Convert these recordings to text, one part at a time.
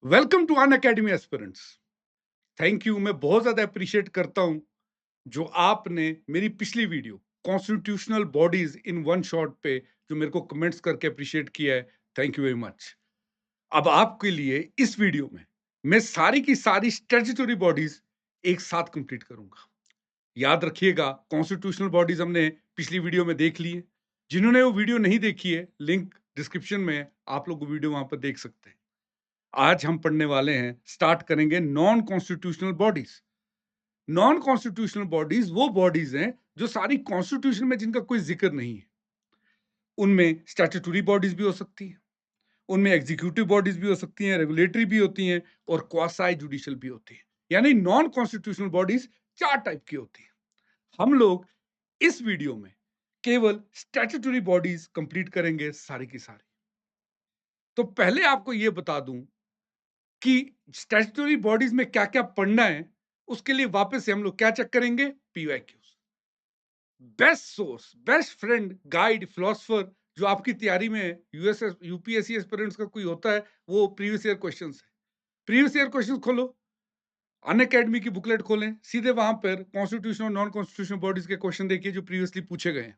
Welcome to Unacademy aspirants. Thank you. मैं बहुत ज्यादा अप्रिशिएट करता हूं जो आपने मेरी पिछली video constitutional bodies in one shot पे जो मेरे को कमेंट्स करके अप्रिशिएट किया है। Thank you very much. अब आपके लिए इस वीडियो में मैं सारी की सारी स्टैट्यूटरी बॉडीज एक साथ कंप्लीट करूंगा। याद रखिएगा, कॉन्स्टिट्यूशनल बॉडीज हमने पिछली वीडियो में देख ली है। जिन्होंने वो वीडियो नहीं देखी है, लिंक डिस्क्रिप्शन में है, आप लोग वो वीडियो वहां पर देख सकते हैं। आज हम पढ़ने वाले हैं, स्टार्ट करेंगे non constitutional bodies. Non constitutional bodies वो बॉडीज हैं जो सारी कॉन्स्टिट्यूशन में जिनका कोई जिक्र नहीं है। उनमें स्टैट्यूटरी बॉडीज भी हो सकती है, उनमें एग्जीक्यूटिव बॉडीज भी हो सकती हैं, रेगुलेटरी भी होती हैं और क्वासाई जुडिशियल भी होती है। यानी नॉन कॉन्स्टिट्यूशनल बॉडीज चार टाइप की होती है। हम लोग इस वीडियो में केवल स्टैट्यूटरी बॉडीज कंप्लीट करेंगे सारी की सारी। तो पहले आपको यह बता दूं कि स्टैट्यूटरी बॉडीज में क्या क्या पढ़ना है। उसके लिए वापस से हम लोग क्या चेक करेंगे? PYQs. Best source, best friend, guide, philosopher जो आपकी तैयारी में यूएसएस यूपीएससी एस्पिरेंट्स का कोई होता है, वो प्रीवियस ईयर क्वेश्चंस है। प्रीवियस ईयर क्वेश्चंस खोलो, अन अकेडमी की बुकलेट खोलें, सीधे वहां पर कॉन्स्टिट्यूशन और नॉन कॉन्स्टिट्यूशन बॉडीज के क्वेश्चन देखिए जो प्रीवियसली पूछे गए हैं।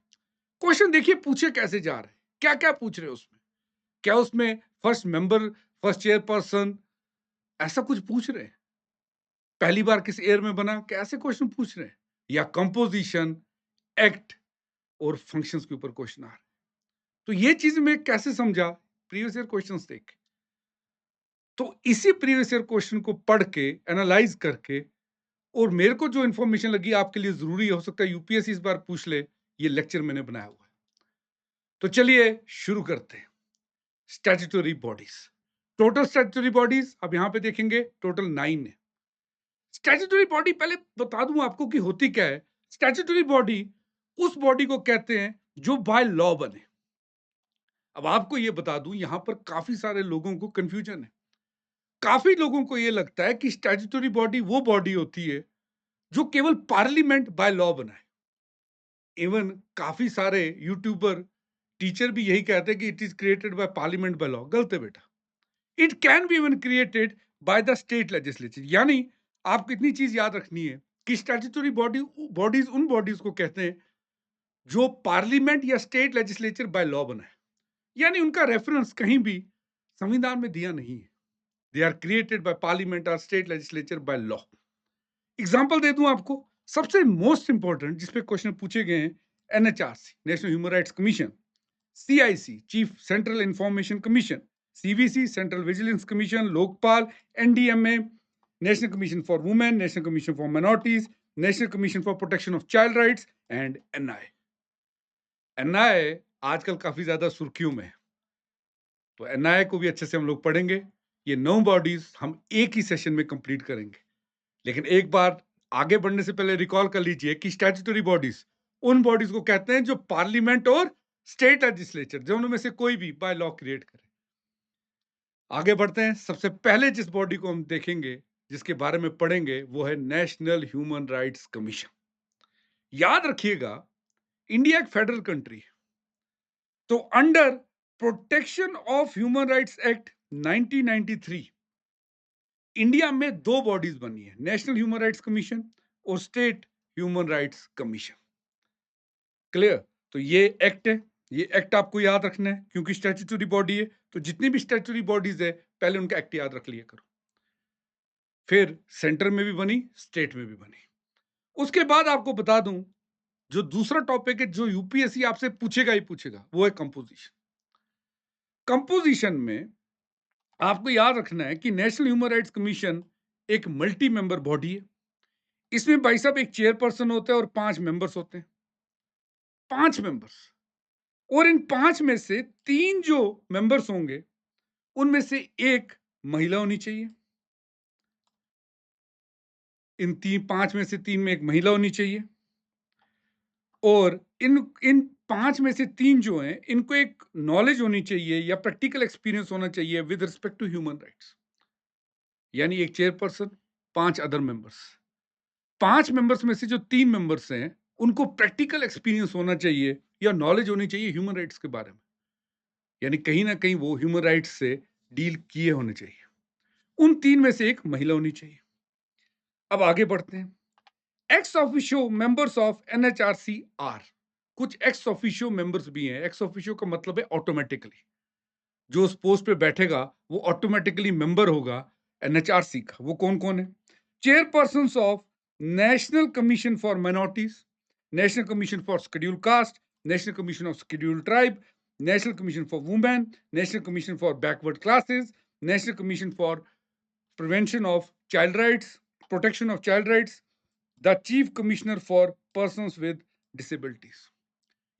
क्वेश्चन देखिए पूछे कैसे जा रहे हैं, क्या क्या पूछ रहे हैं उसमें। क्या उसमें फर्स्ट मेंबर, फर्स्ट चेयरपर्सन, ऐसा कुछ पूछ रहे हैं? पहली बार किस ईयर में बना, कैसे क्वेश्चन पूछ रहे हैं? या कंपोजिशन, एक्ट और फंक्शंस के ऊपर क्वेश्चन आ रहे हैं। तो ये चीज मैं कैसे समझा? प्रीवियस ईयर क्वेश्चंस देख के। तो इसी प्रीवियस ईयर क्वेश्चन को पढ़ के एनालाइज करके, और मेरे को जो इंफॉर्मेशन लगी आपके लिए जरूरी हो सकता है यूपीएससी इस बार पूछ ले, ये लेक्चर मैंने बनाया हुआ है। तो चलिए शुरू करते हैं। Statutory bodies, total statutory bodies अब यहां पे देखेंगे टोटल 9 है। स्टैट्यूटरी बॉडी पहले बता दूं आपको कि होती क्या है। स्टैट्यूटरी बॉडी उस बॉडी को कहते हैं जो बाय लॉ बने। अब आपको यह बता दूं, यहां पर काफी सारे लोगों को कंफ्यूजन है। काफी लोगों को यह लगता है कि स्टैट्यूटरी बॉडी वो बॉडी होती है जो केवल पार्लियामेंट बाय लॉ बनाए। इवन काफी सारे यूट्यूबर, टीचर भी यही कहते हैं कि it is created by parliament by law. गलत है बेटा। It can be even created by the state legislature. यानी आपको इतनी चीज याद रखनी है कि स्टैट्यूटरी बॉडीज उन बॉडीज को कहते हैं जो पार्लियामेंट या स्टेट लेजिस्लेचर बाय लॉ बनाए। यानी उनका रेफरेंस कहीं भी संविधान में दिया नहीं है। They are created by parliament और state legislature by law. Example दे दूं आपको, सबसे मोस्ट इंपॉर्टेंट जिसपे क्वेश्चन पूछे गए हैं, NHRC national human rights commission, CIC chief central information commission, CVC central vigilance commission, Lokpal, NDMA national commission for women, national commission for minorities, national commission for protection of child rights and NI. NI आजकल काफी ज्यादा सुर्खियों में है, तो NI को भी अच्छे से हम लोग पढ़ेंगे। ये 9 बॉडीज हम एक ही सेशन में कंप्लीट करेंगे। लेकिन एक बार आगे बढ़ने से पहले रिकॉल कर लीजिए कि स्टैट्यूटरी बॉडीज उन बॉडीज को कहते हैं जो पार्लियामेंट और स्टेट लेजिस्लेचर दोनों में से कोई भी बाय लॉ क्रिएट करे। आगे बढ़ते हैं। सबसे पहले जिस बॉडी को हम देखेंगे, जिसके बारे में पढ़ेंगे, वो है नेशनल ह्यूमन राइट्स कमीशन। याद रखिएगा, इंडिया एक फेडरल कंट्री है, तो under protection of human rights act 1993 India में 2 बॉडीज बनी है, नेशनल ह्यूमन राइट्स कमीशन और state human rights commission. Clear? तो ये एक्ट है, ये एक्ट आपको याद रखना है क्योंकि स्टैट्यूटरी बॉडी है। तो जितनी भी स्टैट्यूटरी बॉडीज है, पहले उनका एक्ट याद रख लिया करो। फिर सेंटर में भी बनी, स्टेट में भी बनी। उसके बाद आपको बता दूं, जो दूसरा टॉपिक है जो यूपीएससी आपसे पूछेगा ही पूछेगा, वो है कंपोजिशन। कंपोजिशन में आपको याद रखना है कि नेशनल ह्यूमन राइट्स कमीशन एक मल्टी मेंबर बॉडी है। इसमें भाई साहब एक चेयरपर्सन होता है और 5 मेंबर्स होते हैं। 5 मेंबर्स, और इन 5 में से 3 जो मेंबर्स होंगे, उनमें से एक महिला होनी चाहिए। इन 5 में से 3 में एक महिला होनी चाहिए। और इन इन 5 में से 3 जो हैं, इनको एक नॉलेज होनी चाहिए या प्रैक्टिकल एक्सपीरियंस होना चाहिए with respect to human rights. यानी एक चेयरपर्सन, 5 अदर मेंबर्स। 5 मेंबर्स में से जो 3 मेंबर्स हैं, उनको प्रैक्टिकल एक्सपीरियंस होना चाहिए या नॉलेज होनी चाहिए ह्यूमन राइट्स के बारे में। यानी कहीं ना कहीं वो ह्यूमन राइट्स से डील किए होने चाहिए। उन 3 में से 1 महिला होनी चाहिए। अब आगे बढ़ते हैं। Ex officio members of NHRC are, कुछ एक्स ऑफिशियो मेंबर्स भी हैं। एक्स ऑफिशियो का मतलब है ऑटोमेटिकली, जो उस पोस्ट पे बैठेगा वो ऑटोमेटिकली मेंबर होगा एनएचआरसी का। वो कौन कौन है? Chairperson of national commission for minorities, national commission for schedule caste, national commission of schedule tribe, national commission for women, national commission for backward classes, national commission for prevention of child rights, protection of child rights, the chief commissioner for persons with disabilities.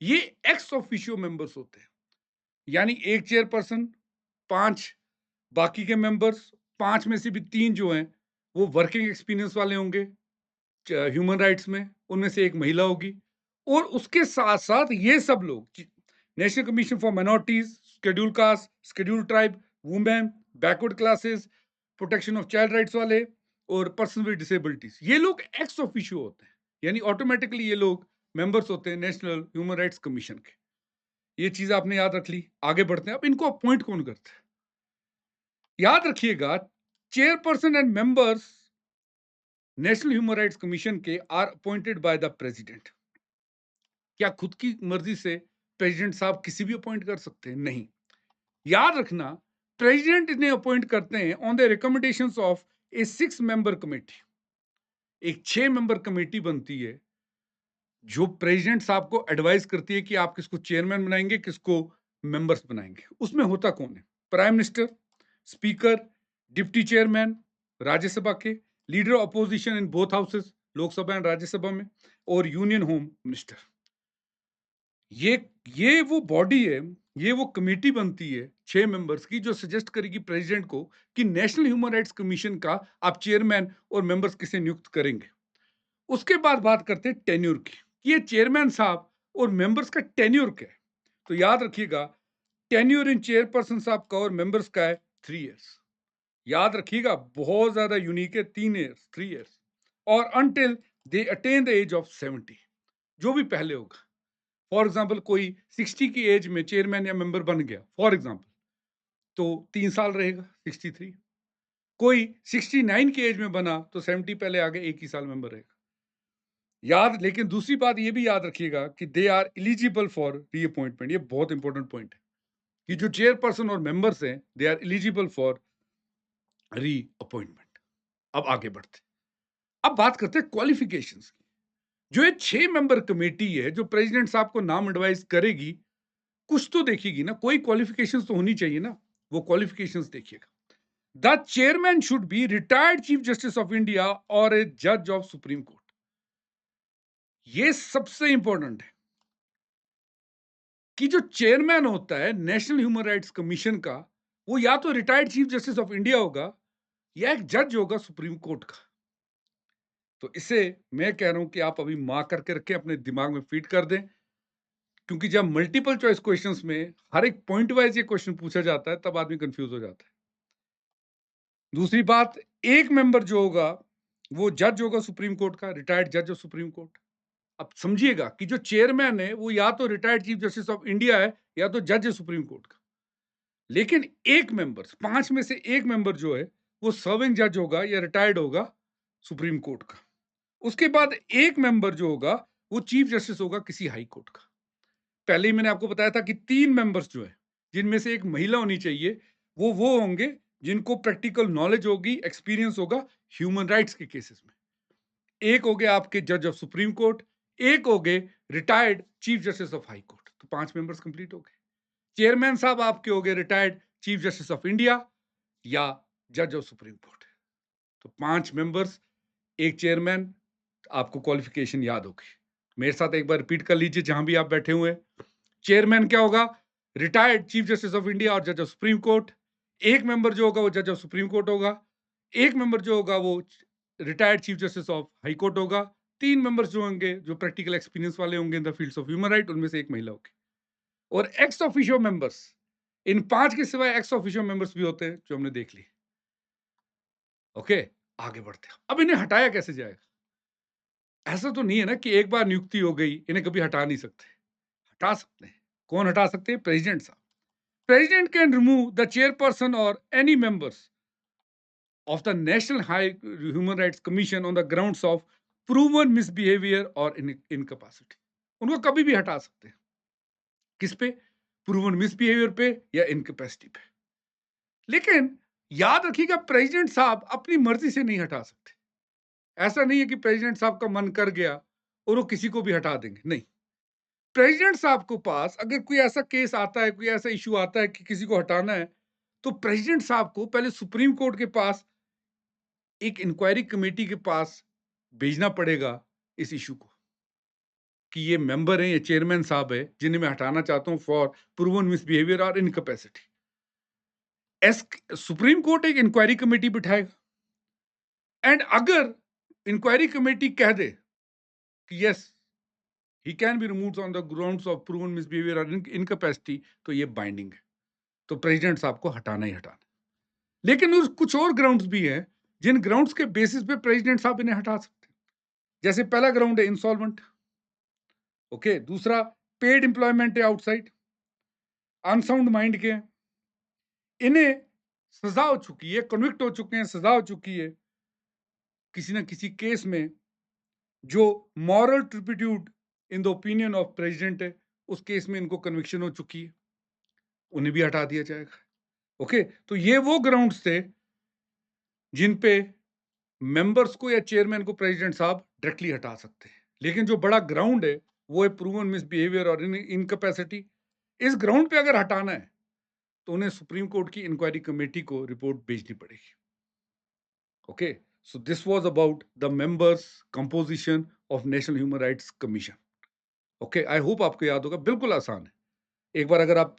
ये x officio members होते हैं, यानी एक chairperson, 5 बाकी के members, 5 में से भी 3 जो हैं वो वर्किंग एक्सपीरियंस वाले होंगे ह्यूमन राइट्स में, उनमें से 1 महिला होगी। और उसके साथ साथ ये सब लोग national commission for minorities, schedule caste, schedule tribe, women, backward classes, protection of child rights वाले और पर्सन विद डिसेबिलिटीज, ये लोग एक्स ऑफिशियो होते हैं, यानी ऑटोमेटिकली ये लोग मेंबर्स होते हैं नेशनल ह्यूमन राइट्स कमीशन के। ये चीज आपने याद रख ली। आगे बढ़ते हैं। अब इनको अपॉइंट कौन करता है? याद रखिएगा, chairperson and members National human rights Commission के are appointed by the president. क्या खुद की मर्जी से प्रेसिडेंट साहब किसी भी अपॉइंट कर सकते हैं? नहीं। याद रखना, प्रेसिडेंट इन्हें अपॉइंट करते हैं on the recommendations of A 6 member committee. एक 6 मेंबर कमेटी बनती है जो प्रेसिडेंट साहब को एडवाइस करती है कि आप किसको चेयरमैन बनाएंगे, किसको मेंबर्स बनाएंगे। उसमें होता कौन है? Prime minister, speaker, deputy chairman Rajya Sabha के, leader of opposition in both houses, Lok Sabha and Rajya Sabha में, और यूनियन होम मिनिस्टर। ये ये वो बॉडी है, ये वो कमेटी बनती है 6 मेंबर्स की, जो सजेस्ट करेगी प्रेसिडेंट को कि नेशनल ह्यूमन राइट्स कमीशन का आप चेयरमैन और मेंबर्स किसे नियुक्त करेंगे। उसके बाद बात करते हैं टेन्योर की, कि ये चेयरमैन साहब और मेंबर्स का टेन्योर क्या है। तो याद रखिएगा, टेन्योर इन चेयरपर्सन साहब का और मेंबर्स का है 3 इयर्स। याद रखिएगा, बहुत ज्यादा यूनिक है, 3 इयर्स, 3 इयर्स, और until they attain the age of 70, जो भी पहले होगा। फॉर एग्जाम्पल, कोई 60 की एज में चेयरमैन या मेंबर बन गया फॉर एग्जाम्पल, तो 3 साल रहेगा, 63। कोई 69 की एज में बना तो 70 पहले आ गए, 1 ही साल मेंबर रहेगा। याद, लेकिन दूसरी बात ये भी याद रखिएगा कि they are eligible for reappointment. ये बहुत इंपॉर्टेंट पॉइंट है कि जो चेयरपर्सन और मेंबर्स हैं, they are eligible for reappointment. अब आगे बढ़ते, अब बात करते हैं क्वालिफिकेशंस की। जो ये 6 मेंबर कमेटी है, जो प्रेसिडेंट साहब को नाम एडवाइस करेगी, कुछ तो देखेगी ना, कोई क्वालिफिकेशंस तो होनी चाहिए ना। वो क्वालिफिकेशंस देखिएगा। The chairman should be retired chief justice of India और ए जज ऑफ सुप्रीम कोर्ट। ये सबसे इंपॉर्टेंट है कि जो चेयरमैन होता है नेशनल ह्यूमन राइट्स कमीशन का, वो या तो retired chief justice of India होगा या एक जज होगा सुप्रीम कोर्ट का। तो इसे मैं कह रहा हूं कि आप अभी मार्क करके रखें, अपने दिमाग में फीड कर दें, क्योंकि जब मल्टीपल चॉइस क्वेश्चंस में हर एक पॉइंट वाइज ये क्वेश्चन पूछा जाता है, तब आदमी कंफ्यूज हो जाता है। दूसरी बात, एक मेंबर जो होगा वो जज होगा सुप्रीम कोर्ट का, रिटायर्ड जज ऑफ सुप्रीम कोर्ट। अब समझिएगा कि जो चेयरमैन है वो या तो retired chief justice of India है या तो जज है सुप्रीम कोर्ट का। लेकिन एक मेंबर, 5 में से एक मेंबर जो है वो सर्विंग जज होगा या रिटायर्ड होगा सुप्रीम कोर्ट का। उसके बाद एक मेंबर जो होगा वो चीफ जस्टिस होगा किसी हाई कोर्ट का। पहले ही मैंने आपको बताया था कि 3 मेंबर्स जो है, जिनमें से एक महिला होनी चाहिए, वो होंगे जिनको प्रैक्टिकल नॉलेज होगी, एक्सपीरियंस होगा ह्यूमन राइट्स के केसेस में। एक हो गए आपके जज ऑफ सुप्रीम कोर्ट, एक हो गए retired chief justice of high court. तो 5 मेंबर्स कंप्लीट हो गए। चेयरमैन साहब आपके हो गए retired chief justice of India या जज ऑफ सुप्रीम कोर्ट। तो 5 मेंबर्स, एक चेयरमैन, आपको क्वालिफिकेशन याद होगी। मेरे साथ एक बार रिपीट कर लीजिए जहां भी आप बैठे हुए हैं। चेयरमैन क्या होगा? Retired chief justice of India और जज ऑफ सुप्रीम कोर्ट। एक मेंबर जो होगा वो जज ऑफ सुप्रीम कोर्ट होगा। एक मेंबर जो होगा वो retired chief justice of high court होगा। 3 मेंबर्स जो होंगे जो प्रैक्टिकल एक्सपीरियंस वाले होंगे in the fields of human right, उनमें से एक महिला होगी। और एक्स ऑफिशियो मेंबर्स, इन 5 के सिवाय एक्स ऑफिशियो मेंबर्स भी होते हैं जो हमने देख ली। ओके, आगे बढ़ते हैं। अब इन्हें हटाया कैसे जाएगा? ऐसा तो नहीं है ना कि एक बार नियुक्ति हो गई, इन्हें कभी हटा नहीं सकते। हटा सकते हैं। कौन हटा सकते हैं? प्रेसिडेंट साहब। President can remove the chairperson और any members of the National High Human Rights Commission on the grounds of proven misbehavior or incapacity. उनको कभी भी हटा सकते हैं। किस पे? प्रूवन मिसबिहेवियर पे या इनकैपेसिटी पे। लेकिन याद रखिएगा, प्रेसिडेंट साहब अपनी मर्जी से नहीं हटा सकते। ऐसा नहीं है कि प्रेसिडेंट साहब का मन कर गया और वो किसी को भी हटा देंगे, नहीं। प्रेसिडेंट साहब को पास अगर कोई ऐसा केस आता है, कोई ऐसा इशू आता है कि किसी को हटाना है, तो प्रेसिडेंट साहब को पहले सुप्रीम कोर्ट के पास एक इंक्वायरी कमेटी के पास भेजना पड़ेगा इस इशू को, कि ये मेंबर हैं, ये चेयरमैन साहब है जिन्हें मैं हटाना चाहता हूं फॉर प्रूवन मिसबिहेवियर और इनकैपेसिटी। सुप्रीम कोर्ट एक इंक्वायरी कमेटी बिठाएगा एंड अगर इंक्वायरी कमेटी कह दे कि yes he can be removed on the grounds of proven misbehaviour और इनकैपेसिटी, तो ये बाइंडिंग है, तो प्रेसिडेंट साहब को हटाना ही हटाना। लेकिन उस कुछ और ग्राउंड्स भी हैं जिन ग्राउंड्स के बेसिस पे प्रेसिडेंट साहब इन्हें हटा सकते हैं। जैसे पहला ग्राउंड है इंसॉल्वेंट, ओके। दूसरा पेड एम्प्लॉयमेंट है आउटसाइड, अनसाउंड माइंड के हैं, इन्हें सजा हो चुकी है, कन्विक्ट हो चुके हैं, सजा हो चुकी है किसी ना किसी केस में जो moral tribute in the opinion of president है, उस केस में इनको कन्विक्शन हो चुकी है, उन्हें भी हटा दिया जाएगा। ओके, तो ये वो ग्राउंड्स थे जिन पे मेंबर्स को या चेयरमैन को प्रेसिडेंट साहब डायरेक्टली हटा सकते हैं। लेकिन जो बड़ा ग्राउंड है वो है प्रूवन मिसबिहेवियर और इनकैपेसिटी। इस ग्राउंड पे अगर हटाना है तो उन्हें सुप्रीम कोर्ट की इंक्वायरी कमेटी को रिपोर्ट भेजनी पड़ेगी। Okay, so this was about the members composition of national human rights commission. Okay, I hope आपको याद होगा, बिल्कुल आसान है। एक बार अगर आप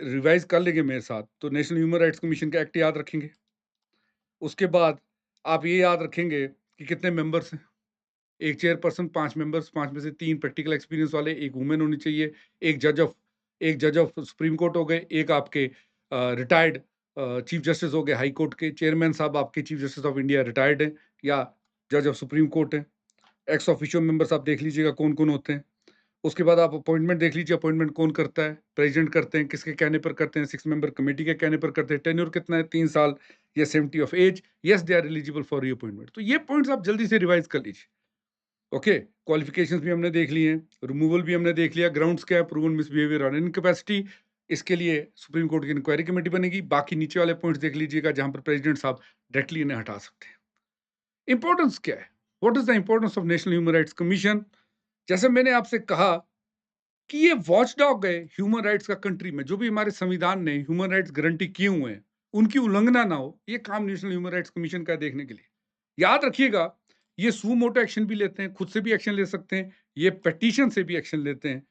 रिवाइज कर लेंगे मेरे साथ तो नेशनल ह्यूमन राइट्स कमीशन का एक्ट याद रखेंगे। उसके बाद आप ये याद रखेंगे कि कितने मेंबर्स हैं। एक चेयरपर्सन, 5 मेंबर्स, 5 में से 3 प्रैक्टिकल एक्सपीरियंस वाले, एक वुमेन होनी चाहिए, एक जज ऑफ सुप्रीम कोर्ट हो गए, एक आपके रिटायर्ड चीफ जस्टिस हो गए हाई कोर्ट के। चेयरमैन साहब आपके chief justice of India retired हैं या जज ऑफ सुप्रीम कोर्ट हैं। एक्स ऑफिशियो मेंबर्स आप देख लीजिएगा कौन कौन होते हैं। उसके बाद आप अपॉइंटमेंट देख लीजिए, अपॉइंटमेंट कौन करता है, प्रेसिडेंट करते हैं, किसके कहने पर करते हैं, 6 मेंबर कमेटी के कहने पर करते हैं, टेन्योर कितना है, 3 साल या 70 of age, yes they are eligible for reappointment. तो ये पॉइंट्स आप जल्दी से रिवाइज कर लीजिए। ओके, क्वालिफिकेशंस भी हमने देख लिए हैं, रिमूवल भी हमने देख लिया, ग्राउंड्स क्या है, प्रूवन मिसबिहेवियर और इनकैपेसिटी। इसके लिए सुप्रीम कोर्ट की इंक्वायरी कमेटी बनेगी। बाकी नीचे वाले पॉइंट्स देख लीजिएगा जहां पर प्रेसिडेंट साहब डायरेक्टली इन्हें हटा सकते हैं। इंपॉर्टेंस क्या है, what is the importance of national human rights commission? जैसे मैंने आपसे कहा कि ये वॉचडॉग है ह्यूमन राइट्स का कंट्री में। जो भी हमारे संविधान ने ह्यूमन राइट्स गारंटी किए हुए हैं उनकी उल्लंघना ना हो, ये काम नेशनल ह्यूमन राइट्स कमीशन का है देखने के लिए। याद रखिएगा, ये सू मोटो एक्शन भी लेते हैं, खुद से भी एक्शन ले सकते हैं, ये पेटिशन से भी एक्शन लेते हैं,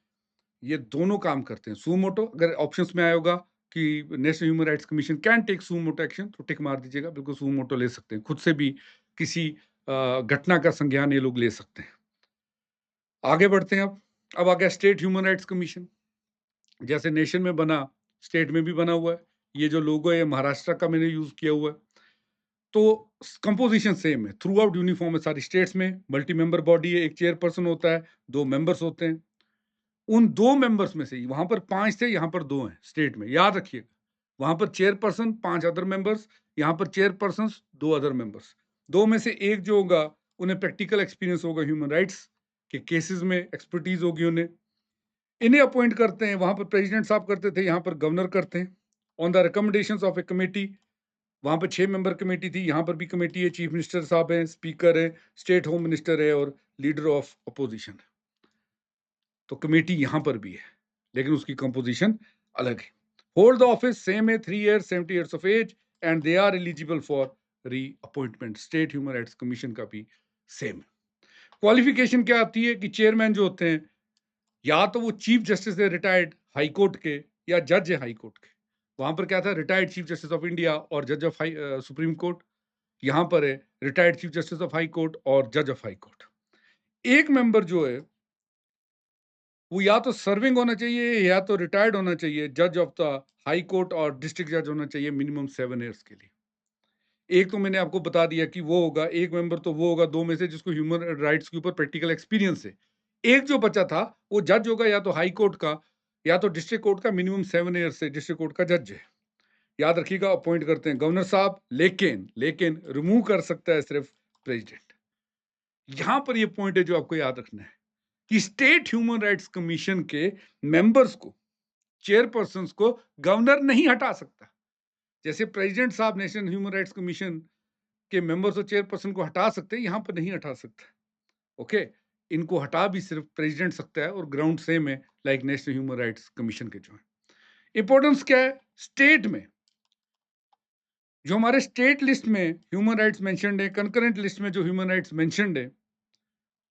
ये दोनों काम करते हैं। सू मोटो अगर ऑप्शंस में आया होगा कि national human rights commission can take suo motu action, तो टिक मार दीजिएगा, बिल्कुल सू मोटो ले सकते हैं, खुद से भी किसी घटना का संज्ञान ये लोग ले सकते हैं। आगे बढ़ते हैं। अब आ गया स्टेट ह्यूमन राइट्स कमीशन। जैसे नेशन में बना, स्टेट में भी बना हुआ है। ये जो लोगो है महाराष्ट्र का मैंने यूज किया हुआ है। तो कंपोजिशन सेम है, थ्रू आउट यूनिफॉर्म है सारी स्टेट्स में। मल्टी मेंबर बॉडी है, एक चेयरपर्सन होता है, 2 मेंबर्स होते हैं। उन 2 मेंबर्स में से वहां पर 5 थे, यहाँ पर 2 हैं स्टेट में, याद रखिएगा। वहां पर चेयरपर्सन, 5 अदर मेंबर्स, यहाँ पर चेयरपर्सन, 2 अदर मेंबर्स। 2 में से एक जो होगा उन्हें प्रैक्टिकल एक्सपीरियंस होगा, ह्यूमन राइट्स के केसेस में एक्सपर्टीज होगी उन्हें। इन्हें अपॉइंट करते हैं, वहां पर प्रेसिडेंट साहब करते थे, यहाँ पर गवर्नर करते हैं on the recommendations of A committee. वहां पर 6 मेंबर कमेटी थी, यहाँ पर भी कमेटी है, चीफ मिनिस्टर साहब हैं, स्पीकर है, स्टेट होम मिनिस्टर है और लीडर ऑफ अपोजिशन है। तो कमेटी यहाँ पर भी है लेकिन उसकी कंपोजिशन अलग है। होल्ड द ऑफिस सेम है, 3 year, 70 years of age and they are eligible for reappointment. State human rights commission का भी सेम है। क्वालिफिकेशन क्या आती है कि चेयरमैन जो होते हैं या तो वो चीफ जस्टिस है रिटायर्ड हाई कोर्ट के या जज है हाई कोर्ट के। वहां पर क्या था, retired chief justice of India और जज ऑफ सुप्रीम कोर्ट। यहाँ पर है retired chief justice of high court और जज ऑफ हाई कोर्ट। एक मेंबर जो है वो या तो सर्विंग होना चाहिए या तो रिटायर्ड होना चाहिए, जज ऑफ द हाई कोर्ट और डिस्ट्रिक्ट जज होना चाहिए मिनिमम 7 ईयर्स के लिए। एक तो मैंने आपको बता दिया कि वो होगा, एक मेंबर तो वो होगा 2 में से जिसको ह्यूमन राइट्स के ऊपर प्रैक्टिकल एक्सपीरियंस है। एक जो बचा था वो जज होगा या तो हाई कोर्ट का या तो डिस्ट्रिक्ट कोर्ट का, मिनिमम 7 ईयर्स से डिस्ट्रिक्ट कोर्ट का जज है। याद रखिएगा, अपॉइंट करते हैं गवर्नर साहब, लेकिन लेकिन रिमूव कर सकता है सिर्फ प्रेसिडेंट। यहां पर ये पॉइंट है जो आपको याद रखना है कि स्टेट ह्यूमन राइट्स कमीशन के मेंबर्स को, चेयरपर्सन को गवर्नर नहीं हटा सकता। जैसे प्रेसिडेंट साहब नेशनल ह्यूमन राइट्स कमीशन के मेंबर्स और चेयरपर्सन को हटा सकते हैं, यहां पर नहीं हटा सकता। ओके, इनको हटा भी सिर्फ प्रेसिडेंट सकता है, और ग्राउंड सेम है like national human rights Commission के जो है। इंपॉर्टेंस क्या है स्टेट में? जो हमारे स्टेट लिस्ट में ह्यूमन राइट्स मेंशन्ड है, कंकरेंट लिस्ट में जो ह्यूमन राइट्स मेंशन्ड है,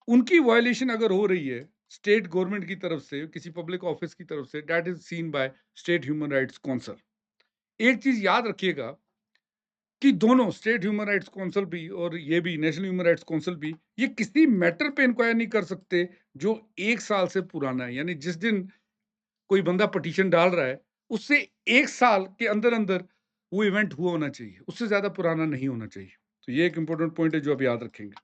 उनकी वायलेशन अगर हो रही है स्टेट गवर्नमेंट की तरफ से, किसी पब्लिक ऑफिस की तरफ से, that is seen by state human rights council. एक चीज याद रखिएगा कि दोनों स्टेट ह्यूमन राइट्स काउंसिल भी और ये भी नेशनल ह्यूमन राइट्स काउंसिल भी, ये किसी मैटर पे इंक्वायर नहीं कर सकते जो 1 साल से पुराना है। यानी जिस दिन कोई बंदा पटिशन डाल रहा है, उससे 1 साल के अंदर अंदर वो इवेंट हुआ होना चाहिए, उससे ज्यादा पुराना नहीं होना चाहिए। तो ये एक इंपॉर्टेंट पॉइंट है जो आप याद रखेंगे।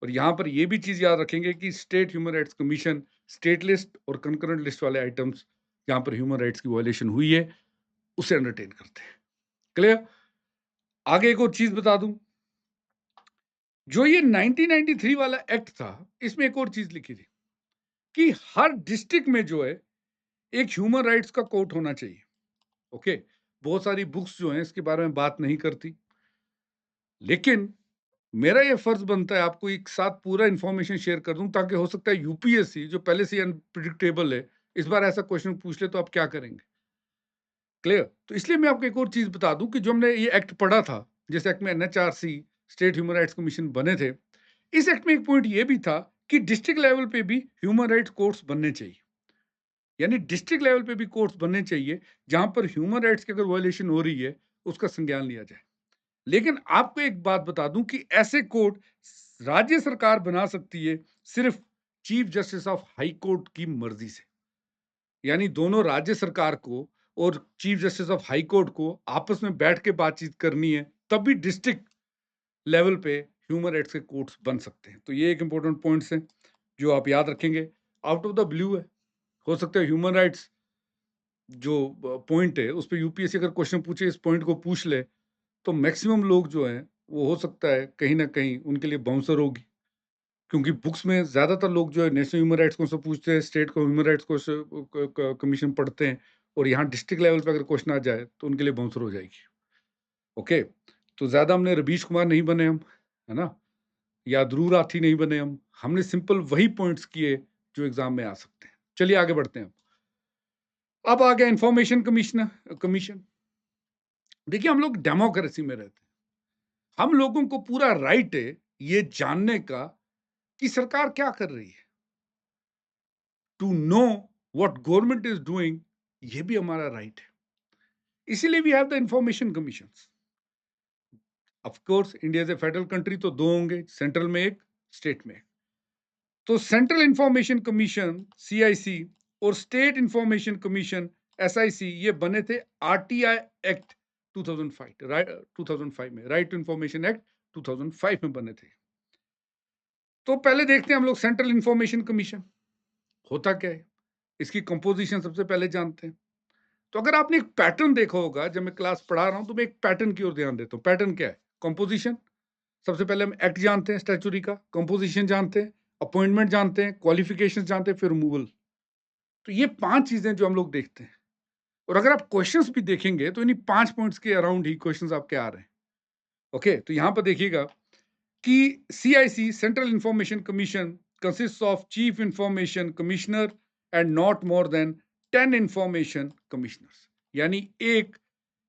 और यहाँ पर ये भी चीज याद रखेंगे कि state human rights commission state list और कंकरेंट लिस्ट वाले आइटम्स जहां पर ह्यूमन राइट्स की वायलेशन हुई है उसे अंडरटेन करते हैं। क्लियर? आगे एक और चीज बता दूं, जो ये 1993 वाला एक्ट था, इसमें एक और चीज लिखी थी कि हर डिस्ट्रिक्ट में जो है एक ह्यूमन राइट्स का कोर्ट होना चाहिए। ओके, बहुत सारी बुक्स जो हैं इसके बारे में बात नहीं करती, लेकिन मेरा ये फर्ज बनता है आपको एक साथ पूरा इंफॉर्मेशन शेयर कर दूं, ताकि हो सकता है यूपीएससी जो पहले से अनप्रिडिक्टेबल है, इस बार ऐसा क्वेश्चन पूछ ले तो आप क्या करेंगे। क्लियर? तो इसलिए मैं आपको एक और चीज बता दूं कि जो हमने ये एक्ट पढ़ा था, जिस एक्ट में NHRC state human rights commission बने थे, इस एक्ट में एक पॉइंट ये भी था कि डिस्ट्रिक्ट लेवल पे भी ह्यूमन राइट्स कोर्ट्स बनने चाहिए। यानी डिस्ट्रिक्ट लेवल पे भी कोर्ट्स बनने चाहिए जहां पर ह्यूमन राइट्स की अगर वायलेशन हो रही है उसका संज्ञान लिया जाए। लेकिन आपको एक बात बता दूं कि ऐसे कोर्ट राज्य सरकार बना सकती है सिर्फ chief justice of high court की मर्जी से। यानी दोनों राज्य सरकार को और chief justice of high court को आपस में बैठ के बातचीत करनी है, तब भी डिस्ट्रिक्ट लेवल पे ह्यूमन राइट्स के कोर्ट्स बन सकते हैं। तो ये एक इंपॉर्टेंट पॉइंट्स है जो आप याद रखेंगे। आउट ऑफ द ब्लू है, हो सकता है ह्यूमन राइट्स जो पॉइंट है उस पर यूपीएससी अगर क्वेश्चन पूछे, इस पॉइंट को पूछ ले, तो मैक्सिमम लोग जो हैं वो हो सकता है कहीं ना कहीं उनके लिए बाउंसर होगी। क्योंकि बुक्स में ज्यादातर लोग जो है नेशनल ह्यूमन राइट्स को पूछते हैं, स्टेट को ह्यूमन राइट्स को कमीशन पढ़ते हैं, और यहाँ डिस्ट्रिक्ट लेवल पे अगर क्वेश्चन आ जाए तो उनके लिए बाउंसर हो जाएगी। ओके, तो ज्यादा हमने रवीश कुमार नहीं बने हम, है ना, या ध्रुव राठी नहीं बने हम। हमने सिंपल वही पॉइंट्स किए जो एग्जाम में आ सकते हैं। चलिए आगे बढ़ते हैं। अब आ गया इंफॉर्मेशन कमीशन। देखिए, हम लोग डेमोक्रेसी में रहते हैं, हम लोगों को पूरा राइट है ये जानने का कि सरकार क्या कर रही है, to know what government is doing, ये भी हमारा राइट है। इसीलिए we have the information commission. Of course India is a federal country, तो दो होंगे, सेंट्रल में एक, स्टेट में एक। तो सेंट्रल इंफॉर्मेशन कमीशन सीआईसी और स्टेट इंफॉर्मेशन कमीशन एसआईसी ये बने थे आरटीआई एक्ट 2005, राइट, 2005 में, राइट टू इंफॉर्मेशन एक्ट 2005 में बने थे। तो पहले देखते हैं हम लोग सेंट्रल इंफॉर्मेशन कमीशन होता क्या है, इसकी कंपोजिशन सबसे पहले जानते हैं। तो अगर आपने एक पैटर्न देखा होगा, जब मैं क्लास पढ़ा रहा हूं तो मैं एक पैटर्न की ओर ध्यान देता हूं। पैटर्न क्या है? कंपोजिशन, सबसे पहले हम एक्ट जानते हैं स्टैचुरी का, कंपोजिशन जानते हैं, अपॉइंटमेंट जानते हैं, क्वालिफिकेशन जानते हैं, फिर रिमूवल। तो ये 5 चीजें जो हम लोग देखते हैं। और अगर आप क्वेश्चंस भी देखेंगे तो इन्हीं 5 पॉइंट्स के अराउंड ही क्वेश्चंस आपके आ रहे हैं। ओके, तो यहां पर देखिएगा कि CIC central information commission consist of chief information commissioner and not more than 10 information commissioners. यानी एक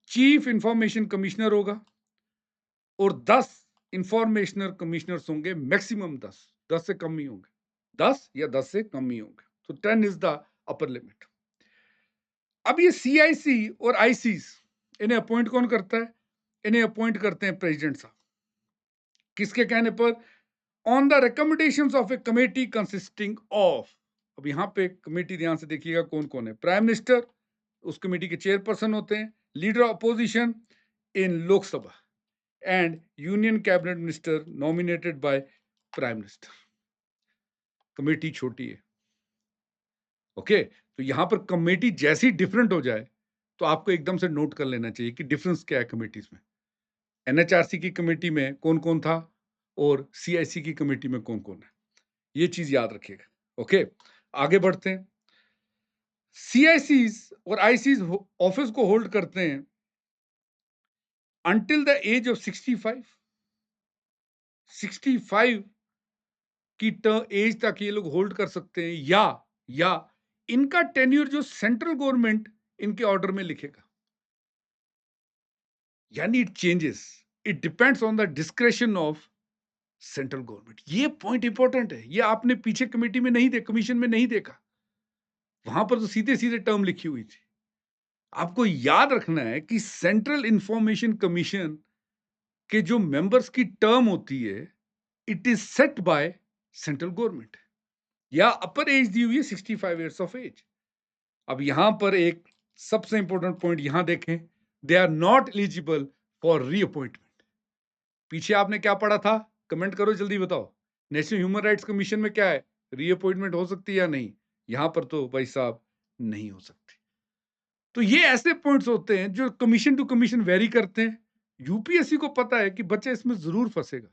चीफ इंफॉर्मेशन कमिश्नर होगा और 10 इंफॉर्मेशनल कमिश्नर्स होंगे, मैक्सिमम 10 से कम ही होंगे, 10 या 10 से कम ही होंगे। तो 10 इज द अपर लिमिट। अब ये CIC और ICs, इन्हें अपॉइंट कौन करता है? इन्हें अपॉइंट करते हैं प्रेसिडेंट साहब। किसके कहने पर? On the recommendations of A committee consisting of, अब यहां पे कमेटी ध्यान से देखिएगा कौन कौन है। प्राइम मिनिस्टर उस कमेटी के चेयरपर्सन होते हैं, leader opposition in Lok Sabha, and union cabinet minister nominated by prime minister. Committee छोटी है। ओके, तो यहां पर कमेटी जैसी डिफरेंट हो जाए तो आपको एकदम से नोट कर लेना चाहिए कि डिफरेंस क्या है कमिटीज में। एनएचआरसी की कमेटी में कौन-कौन था और सीआईसी की कमेटी में कौन-कौन है। ये चीज़ याद रखिएगा, ओके? आगे बढ़ते हैं। सीआईसीज़ और आईसीज़ ऑफिस को होल्ड करते हैं अंटिल द एज ऑफ 65। 65 की एज तक ये लोग होल्ड कर सकते हैं, या इनका टेन्योर जो सेंट्रल गवर्नमेंट इनके ऑर्डर में लिखेगा। यानी it changes, it depends on the discretion of central government. ये पॉइंट इंपॉर्टेंट है, ये आपने पीछे कमेटी में नहीं देखा, कमीशन में नहीं देखा। वहां पर तो सीधे सीधे टर्म लिखी हुई थी। आपको याद रखना है कि सेंट्रल इंफॉर्मेशन कमीशन के जो मेंबर्स की टर्म होती है, it is set by central government. या अपर एज दी हुई है 65 ईयर्स ऑफ एज। अब यहां पर एक सबसे इंपॉर्टेंट पॉइंट यहां देखें, they are not eligible for reappointment. पीछे आपने क्या पढ़ा था? कमेंट करो, जल्दी बताओ। नेशनल ह्यूमन राइट्स कमीशन में क्या है? रीअपॉइंटमेंट हो सकती है या नहीं? यहां पर तो भाई साहब नहीं हो सकती। तो ये ऐसे पॉइंट्स होते हैं जो कमीशन टू कमीशन वेरी करते हैं। यूपीएससी को पता है कि बच्चा इसमें जरूर फंसेगा,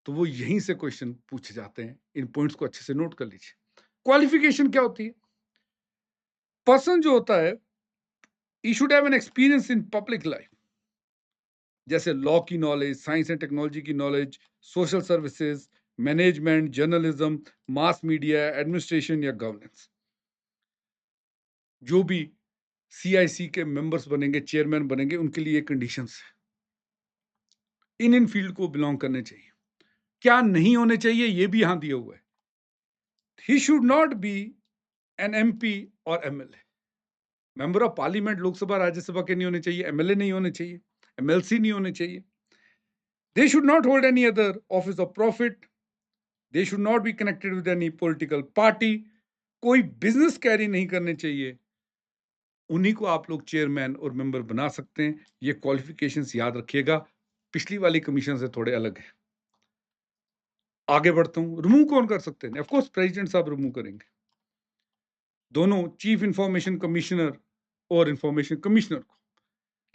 तो वो यहीं से क्वेश्चन पूछे जाते हैं। इन पॉइंट्स को अच्छे से नोट कर लीजिए। क्वालिफिकेशन क्या होती है? पर्सन जो होता है, he should have an experience in public life, जैसे लॉ की नॉलेज, साइंस एंड टेक्नोलॉजी की knowledge, social services, management, journalism, mass media, administration या गवर्नेंस। जो भी सीआईसी के मेंबर्स बनेंगे, चेयरमैन बनेंगे, उनके लिए कंडीशंस है। इन फील्ड को बिलोंग करने चाहिए। क्या नहीं होने चाहिए ये भी यहां दिया हुआ है। He should not be an MP और MLA. Member of parliament, Lok Sabha Rajya Sabha के नहीं होने चाहिए, एमएलए नहीं होने चाहिए, एमएलसी नहीं होने चाहिए। दे should not hold any other office of profit. They should not be connected with any political party. कोई बिजनेस कैरी नहीं करने चाहिए। उन्हीं को आप लोग चेयरमैन और मेंबर बना सकते हैं। ये क्वालिफिकेशंस याद रखिएगा, पिछली वाली कमीशन से थोड़े अलग है। आगे बढ़ता हूं। रिमूव कौन कर सकते हैं? ऑफ कोर्स प्रेसिडेंट साहब रिमूव करेंगे। दोनों चीफ इंफॉर्मेशन कमिश्नर और इंफॉर्मेशन कमिश्नर को।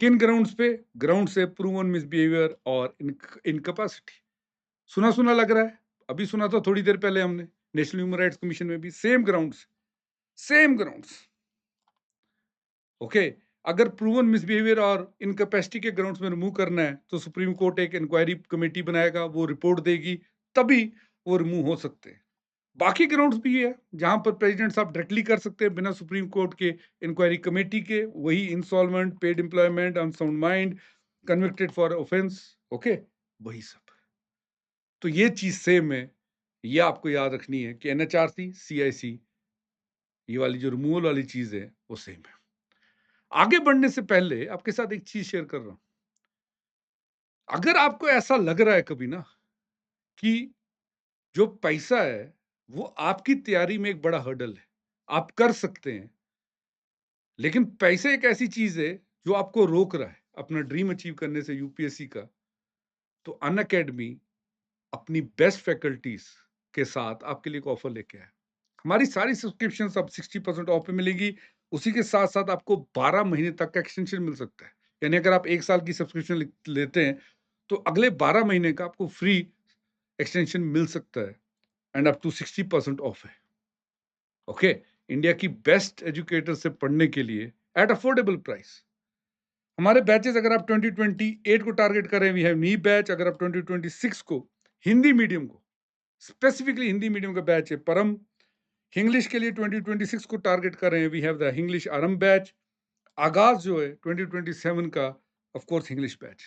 किन ग्राउंड्स पे? ग्राउंड से प्रूवन मिसबिहेवियर और इनकैपेसिटी। सुना सुना लग रहा है, अभी सुना था थोड़ी देर पहले हमने नेशनल ह्यूमन राइट्स कमीशन में भी same grounds, same grounds. Okay, अगर प्रूवन मिसबिहेवियर और इनकैपेसिटी के ग्राउंड्स में रिमूव करना है तो सुप्रीम कोर्ट एक इंक्वायरी कमेटी बनाएगा, वो रिपोर्ट देगी, तभी वो रिमूव हो सकते हैं। बाकी ग्राउंड्स भी है जहां पर प्रेसिडेंट साहब डायरेक्टली कर सकते हैं बिना सुप्रीम कोर्ट के इंक्वायरी कमेटी के। वही insolvent, paid employment, unsound mind, convicted for offence, okay, वही सब। तो ये चीज सेम है, ये आपको याद रखनी है कि एनएचआरसी, सीआईसी, ये वाली जो रिमूवल वाली चीज है वो सेम है। आगे बढ़ने से पहले आपके साथ एक चीज शेयर कर रहा हूं। अगर आपको ऐसा लग रहा है कभी ना कि जो पैसा है वो आपकी तैयारी में एक बड़ा हर्डल है, आप कर सकते हैं, लेकिन पैसे एक ऐसी चीज है जो आपको रोक रहा है अपना ड्रीम अचीव करने से यूपीएससी का, तो अन अकेडमी अपनी बेस्ट फैकल्टीज के साथ आपके लिए एक ऑफर लेके आया। हमारी सारी सब्सक्रिप्शन अब 60% ऑफ पे मिलेगी। उसी के साथ साथ आपको 12 महीने तक का एक्सटेंशन मिल सकता है। यानी अगर आप 1 साल की सब्सक्रिप्शन लेते हैं तो अगले 12 महीने का आपको फ्री एक्सटेंशन मिल सकता है, एंड अप टू 60% ऑफ है। ओके, इंडिया की बेस्ट एजुकेटर से पढ़ने के लिए एट अफोर्डेबल प्राइस। हमारे बैचेस अगर आप 2028 को टारगेट करें, वी हैव नी बैच। अगर आप 2026 को हिंदी मीडियम को, स्पेसिफिकली हिंदी मीडियम का बैच है परम। इंग्लिश के लिए 2026 को टारगेट कर रहे हैं, वी हैव द इंग्लिश आरंभ बैच। आगाज जो है 2027 का, ऑफ कोर्स इंग्लिश बैच।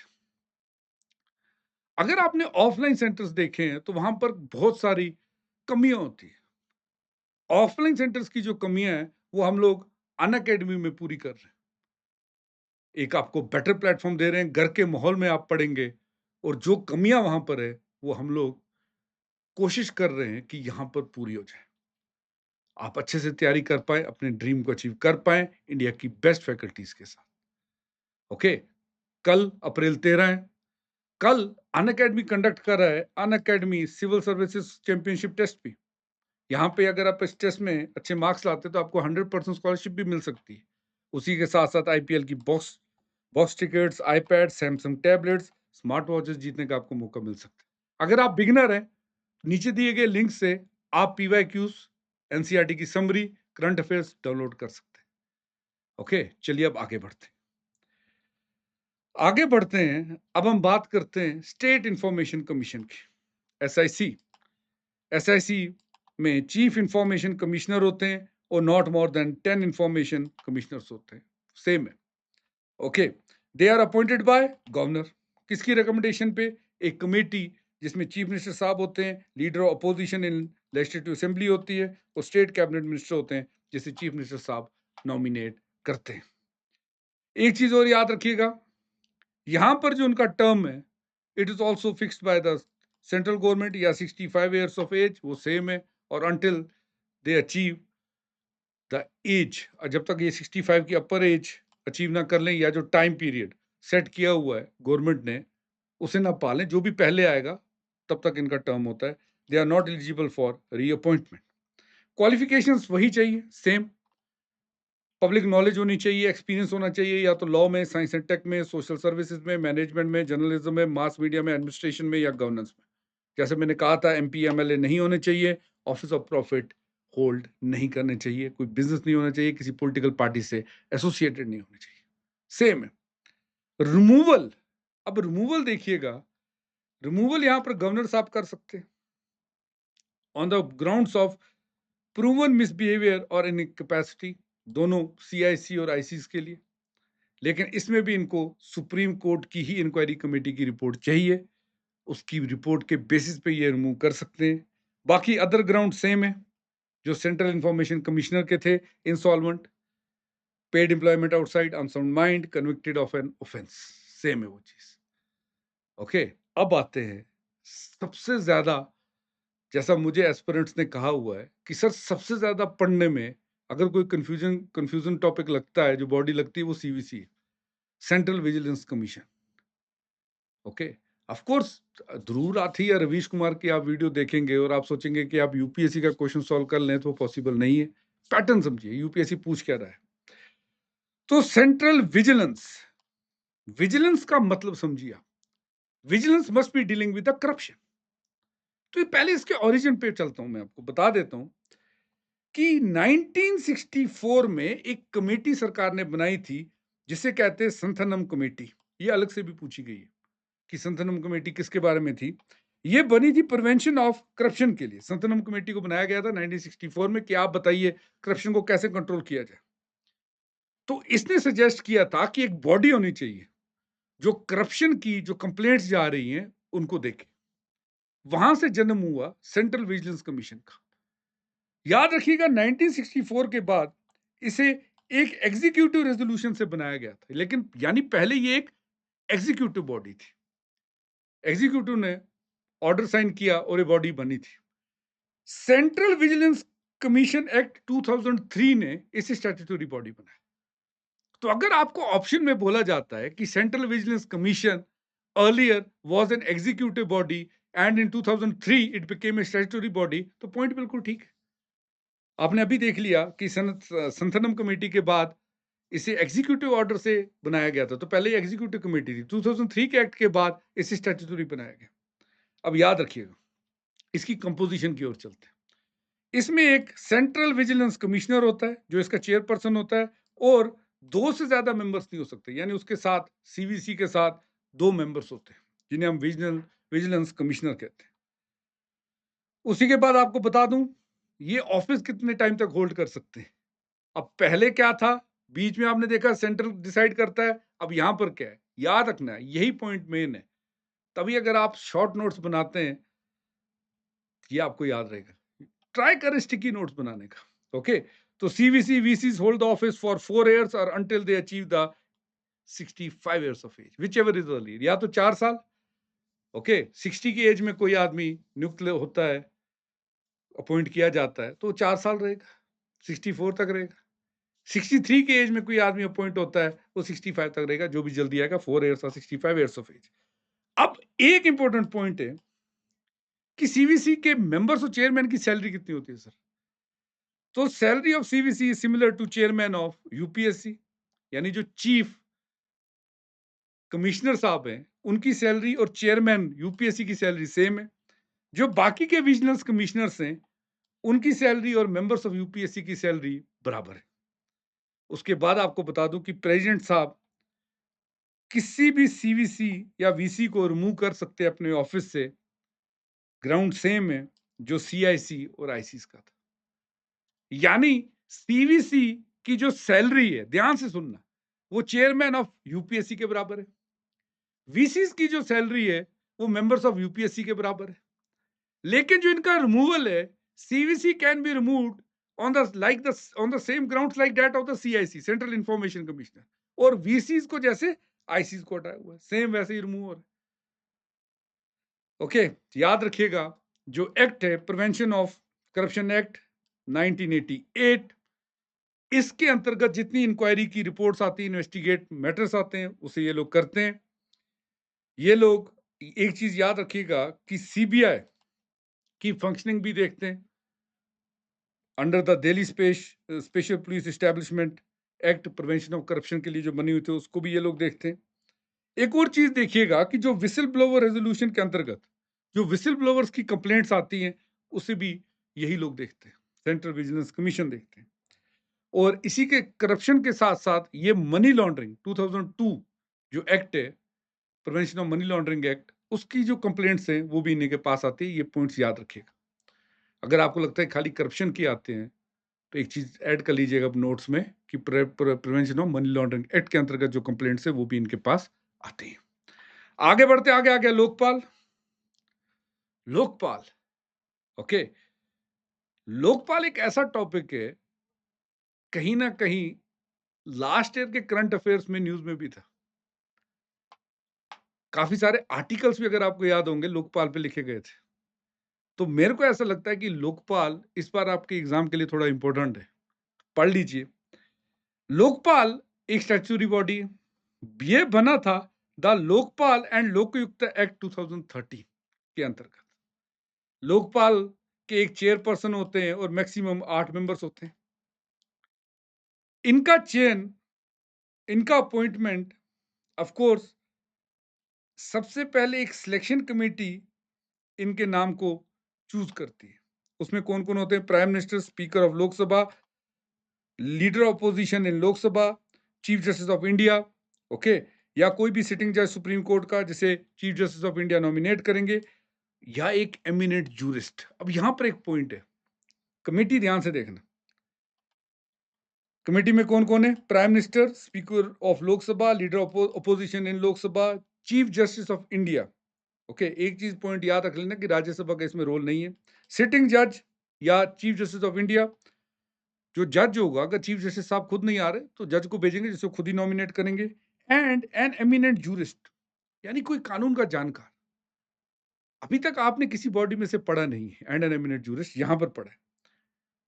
अगर आपने ऑफलाइन सेंटर्स देखे हैं तो वहां पर बहुत सारी कमियां होती है। ऑफलाइन सेंटर्स की जो कमियां हैं वो हम लोग अन अकेडमी में पूरी कर रहे हैं। एक आपको बेटर प्लेटफॉर्म दे रहे हैं, घर के माहौल में आप पढ़ेंगे, और जो कमियां वहां पर है वो हम लोग कोशिश कर रहे हैं कि यहां पर पूरी हो जाए। आप अच्छे से तैयारी कर पाए, अपने ड्रीम को अचीव कर पाए इंडिया की बेस्ट फैकल्टीज के साथ। ओके, कल अप्रैल 13 है। कल अन अकेडमी कंडक्ट कर रहा है Unacademy civil services championship test भी। यहाँ पे अगर आप इस टेस्ट में अच्छे मार्क्स लाते तो आपको 100% स्कॉलरशिप भी मिल सकती है। उसी के साथ-साथ आईपीएल की box tickets, iPad, Samsung tablets, smart watches जीतने का आपको मौका मिल सकता है। अगर आप बिगिनर हैं, नीचे दिए गए लिंक से आप पीवाईक्यूज, एनसीईआरटी की समरी, करंट अफेयर्स डाउनलोड कर सकते हैं। ओके, चलिए अब आगे बढ़ते हैं। आगे बढ़ते हैं, अब हम बात करते हैं स्टेट इंफॉर्मेशन कमीशन की, एसआईसी। एसआईसी में चीफ इंफॉर्मेशन कमिश्नर होते हैं और not more than 10 information commissioners होते हैं, सेम है। Okay, they are appointed by governor. किसकी रिकमेंडेशन पे? एक कमेटी जिसमें चीफ मिनिस्टर साहब होते हैं, leader of opposition in legislative assembly होती है, और स्टेट कैबिनेट मिनिस्टर होते हैं जिसे चीफ मिनिस्टर साहब नॉमिनेट करते हैं। एक चीज और याद रखिएगा, यहां पर जो उनका टर्म है, it is also fixed by the central government, या 65 ईयर्स ऑफ एज, वो सेम है, और until they achieve the age, जब तक ये 65 की अपर एज अचीव ना कर लें, या जो टाइम पीरियड सेट किया हुआ है गवर्नमेंट ने उसे ना पालें, जो भी पहले आएगा तब तक इनका टर्म होता है। They are not eligible for reappointment. Qualifications वही चाहिए, सेम। पब्लिक नॉलेज होनी चाहिए, एक्सपीरियंस होना चाहिए, या तो लॉ में, साइंस एंड टेक में, सोशल सर्विसेज में, मैनेजमेंट में, जर्नलिज्म में, मास मीडिया में, एडमिनिस्ट्रेशन में, या गवर्नेंस में। जैसे मैंने कहा था, एमपी एमएलए नहीं होने चाहिए, ऑफिस ऑफ प्रॉफिट होल्ड नहीं करने चाहिए, कोई बिजनेस नहीं होना चाहिए, किसी पॉलिटिकल पार्टी से एसोसिएटेड नहीं होने चाहिए, सेम है। रिमूवल, अब रिमूवल देखिएगा, रिमूवल यहां पर गवर्नर साहब कर सकते हैं on the grounds of proven misbehaviour और इनकैपेसिटी, दोनों सीआईसी और आईसीस के लिए। लेकिन इसमें भी इनको सुप्रीम कोर्ट की ही इंक्वायरी कमेटी की रिपोर्ट चाहिए, उसकी रिपोर्ट के बेसिस पे ये रिमूव कर सकते हैं। बाकी अदर ग्राउंड सेम है, जो सेंट्रल इंफॉर्मेशन कमिश्नर के थे, insolvent, paid employment outside, unsound mind, convicted of an offence, same है वो चीज। ओके, अब आते हैं सबसे ज्यादा, जैसा मुझे एस्पिरेंट्स ने कहा हुआ है कि सर सबसे ज्यादा पढ़ने में अगर कोई कंफ्यूजन टॉपिक लगता है, जो बॉडी लगती है, वो CVC, central vigilance Commission. Okay, of course, Dhruv Rathee या रवीश कुमार की आप वीडियो देखेंगे और आप सोचेंगे कि आप यूपीएससी का क्वेश्चन सॉल्व कर लें, तो पॉसिबल नहीं है। पैटर्न समझिए, यूपीएससी पूछ क्या रहा है। तो सेंट्रल विजिलेंस, विजिलेंस का मतलब समझिए आप, vigilance must be dealing with the corruption. तो ये पहले इसके ओरिजिन पे चलता हूं, मैं आपको बता देता हूं कि 1964 में एक कमेटी सरकार ने बनाई थी जिसे कहते हैं संथनम कमेटी। ये अलग से भी पूछी गई है कि संथनम कमेटी किसके बारे में थी। ये बनी थी प्रिवेंशन ऑफ करप्शन के लिए। संथनम कमेटी को बनाया गया था 1964 में कि आप बताइए करप्शन को कैसे कंट्रोल किया जाए। तो इसने सजेस्ट किया था कि एक बॉडी होनी चाहिए जो करप्शन की जो कंप्लेंट्स जा रही हैं उनको देखे। वहां से जन्म हुआ सेंट्रल विजिलेंस कमीशन का। याद रखिएगा, 1964 के बाद इसे एक एग्जीक्यूटिव रेजोल्यूशन से बनाया गया था, लेकिन यानी पहले ये एक एग्जीक्यूटिव बॉडी थी। एग्जीक्यूटिव ने ऑर्डर साइन किया और ये बॉडी बनी थी। सेंट्रल विजिलेंस कमीशन एक्ट 2003 ने इसे स्टैट्यूटरी बॉडी बनाया। तो अगर आपको ऑप्शन में बोला जाता है कि central vigilance commission earlier was an executive body and in 2003 it became a statutory body, तो पॉइंट बिल्कुल ठीक है। आपने अभी देख लिया कि संथनम कमेटी के बाद इसे एग्जीक्यूटिव ऑर्डर से बनाया गया था, तो पहले एग्जीक्यूटिव कमेटी थी। 2003 के एक्ट के बाद इसे स्टैट्यूटरी बनाया गया। अब याद रखिएगा, इसकी कंपोजिशन की ओर चलते हैं। इसमें एक सेंट्रल विजिलेंस कमिश्नर होता है जो इसका चेयरपर्सन होता है, और दो से ज्यादा मेंबर्स नहीं हो सकते, यानी उसके साथ सीवीसी के साथ दो मेंबर्स होते हैं जिन्हें हम विजिलेंस कमिश्नर कहते हैं। उसी के बाद आपको बता दूं, ये ऑफिस कितने टाइम तक होल्ड कर सकते हैं। अब पहले क्या था, बीच में आपने देखा सेंट्रल डिसाइड करता है, अब यहां पर क्या है, याद रखना है, यही पॉइंट मेन है। तभी अगर आप शॉर्ट नोट्स बनाते हैं, ये आपको याद रहेगा। ट्राई करें स्टिकी नोट्स बनाने का। ओके, तो CVC VCs hold the office for 4 years और until they achieve the 65 years of age, whichever is early, या तो 4 साल। ओके, 60 की एज में कोई आदमी नियुक्त होता है, अपॉइंट किया जाता है, तो 4 साल रहेगा, 64 तक रहेगा। 63 की एज में कोई आदमी अपॉइंट होता है, वो 65 तक रहेगा, जो भी जल्दी आएगा, 4 years और 65 years ऑफ एज। अब एक इंपॉर्टेंट पॉइंट है कि सीवीसी के मेंबर्स और चेयरमैन की सैलरी कितनी होती है सर। तो salary of CVC is similar to chairman of UPSC. यानी जो चीफ कमिश्नर साहब हैं, उनकी सैलरी और चेयरमैन यूपीएससी की सैलरी सेम है। जो बाकी के विजिलेंस कमिश्नर्स हैं, उनकी सैलरी और मेंबर्स ऑफ यूपीएससी की सैलरी बराबर है। उसके बाद आपको बता दूं कि प्रेसिडेंट साहब किसी भी सीवीसी या वीसी को रिमूव कर सकते हैं अपने ऑफिस से। ग्राउंड सेम है जो सीआईसी और आईसीस का था। यानी सीवीसी की जो सैलरी है, ध्यान से सुनना, वो चेयरमैन ऑफ यूपीएससी के बराबर है। वीसीस की जो सैलरी है वो मेंबर्स ऑफ यूपीएससी के बराबर है। लेकिन जो इनका रिमूवल है, CVC can be removed on the same grounds like that of the CIC, central information commissioner, और वीसीस को जैसे आईसीस को हटाया हुआ है, सेम वैसे ही रिमूव हो रहा है। ओके, याद रखिएगा, जो एक्ट है प्रिवेंशन ऑफ करप्शन एक्ट 1988, इसके अंतर्गत जितनी इंक्वायरी की रिपोर्ट्स आती है, इन्वेस्टिगेट मैटर्स आते हैं, उसे ये लोग करते हैं। ये लोग एक चीज याद रखिएगा कि सीबीआई की फंक्शनिंग भी देखते हैं under the Delhi special police establishment act, prevention of corruption के लिए जो बनी हुई थी, उसको भी ये लोग देखते हैं। एक और चीज देखिएगा कि जो विसिल ब्लोवर रेजोल्यूशन के अंतर्गत जो विसिल ब्लोवर्स की कंप्लेंट्स आती हैं, उसे भी यही लोग देखते हैं, सेंट्रल विजिलेंस कमीशन देखते हैं। और इसी के करप्शन के साथ साथ ये मनी लॉन्ड्रिंग 2002 जो एक्ट है, prevention of money laundering act, उसकी जो कंप्लेंट्स हैं वो भी इन्हीं के पास आती है। ये पॉइंट्स याद रखिएगा। अगर आपको लगता है खाली करप्शन की आते हैं, तो एक चीज ऐड कर लीजिएगा नोट्स में कि prevention of money laundering act के अंतर्गत जो कंप्लेंट्स है वो भी इनके पास आते हैं। आगे बढ़ते, आगे आ गया लोकपाल। लोकपाल, ओके, लोकपाल एक ऐसा टॉपिक है, कहीं ना कहीं लास्ट ईयर के करंट अफेयर्स में न्यूज में भी था। काफी सारे आर्टिकल्स भी, अगर आपको याद होंगे, लोकपाल पे लिखे गए थे। तो मेरे को ऐसा लगता है कि लोकपाल इस बार आपके एग्जाम के लिए थोड़ा इंपॉर्टेंट है, पढ़ लीजिए। लोकपाल एक स्टैट्यूटरी बॉडी है। ये बना था the Lokpal and Lokayukta act 2013 के अंतर्गत। लोकपाल के एक चेयरपर्सन होते हैं और मैक्सिमम 8 मेंबर्स होते हैं। इनका चयन, इनका अपॉइंटमेंट, ऑफ कोर्स, सबसे पहले एक सिलेक्शन कमेटी इनके नाम को चूज करती है। उसमें कौन कौन होते हैं? Prime minister, speaker of Lok Sabha, leader opposition in Lok Sabha, chief justice of India, okay, या कोई भी सिटिंग जज सुप्रीम कोर्ट का, जिसे chief justice of India nominate करेंगे, या एक एमिनेंट जूरिस्ट। अब यहां पर एक पॉइंट है, कमेटी ध्यान से देखना। कमेटी में कौन कौन है? Prime minister, speaker of Lok Sabha, leader of opposition in Lok Sabha, chief justice of India. Okay, एक चीज पॉइंट याद रख लेना कि राज्यसभा का इसमें रोल नहीं है। सिटिंग जज या चीफ जस्टिस ऑफ इंडिया, जो जज होगा, अगर चीफ जस्टिस साहब खुद नहीं आ रहे तो जज को भेजेंगे, जिसे खुद ही नॉमिनेट करेंगे। एंड एन एमिनेंट जूरिस्ट, यानी कोई कानून का जानकार। अभी तक आपने किसी बॉडी में से पढ़ा नहीं है एंड एन एमिनेंट जूरिस्ट, यहां पर पढ़ा है।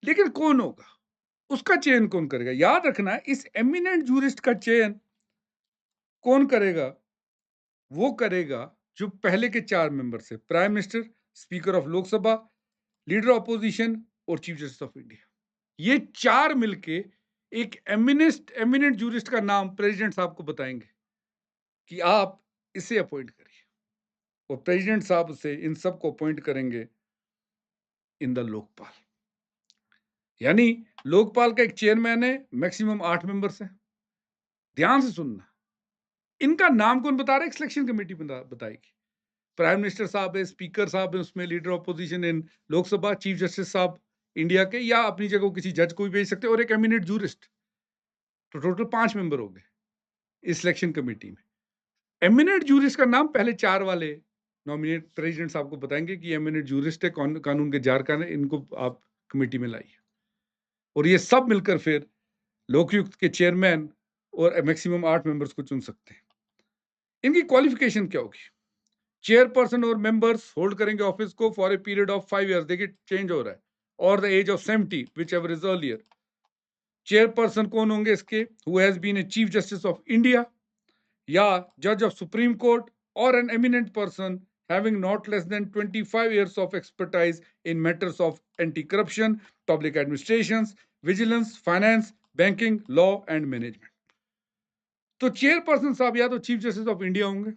लेकिन कौन होगा, उसका चयन कौन करेगा? याद रखना, इस एमिनेंट जूरिस्ट का चयन कौन करेगा? वो करेगा जो पहले के 4 मेंबर है, prime minister, speaker of Lok Sabha, leader opposition और चीफ जस्टिस ऑफ इंडिया। ये 4 मिलके एक एमिनेंट जूरिस्ट का नाम प्रेसिडेंट साहब को बताएंगे कि आप इसे अपॉइंट करिए, और प्रेसिडेंट साहब से इन सब को अपॉइंट करेंगे इन द लोकपाल। यानी लोकपाल का एक चेयरमैन है, मैक्सिमम 8 मेंबर्स हैं। ध्यान से सुनना, इनका नाम कौन बता रहा है? सिलेक्शन कमेटी बताएगी। प्राइम मिनिस्टर साहब है, स्पीकर साहब है, उसमें लीडर ऑपोजिशन इन लोकसभा, चीफ जस्टिस साहब इंडिया के, या अपनी जगह किसी जज को भी भेज सकते हैं, और एक एमिनेंट जूरिस्ट। तो टोटल 5 मेंबर हो गए इस सिलेक्शन कमेटी में। एमिनेंट जूरिस्ट का नाम पहले 4 वाले नॉमिनेट प्रेसिडेंट साहब को बताएंगे कि एमिनेंट जूरिस्ट है, कानून के जानकार है, इनको आप कमेटी में लाइए। और ये सब मिलकर फिर लोकयुक्त के चेयरमैन और मैक्सिमम 8 मेंबर्स को चुन सकते हैं। इनकी क्वालिफिकेशन क्या होगी? चेयरपर्सन और मेंबर्स होल्ड करेंगे ऑफिस को for a period of 5 years, देखिए चेंज हो रहा है, और the age of 70 whichever is earlier. Chairperson कौन होंगे इसके? Who has been a chief justice of India, या जज ऑफ सुप्रीम कोर्ट, और an eminent person having not less than 25 years of expertise in matters of anti-corruption, public administrations, vigilance, finance, banking, law and management. तो chairperson साहब या तो chief justice of India होंगे,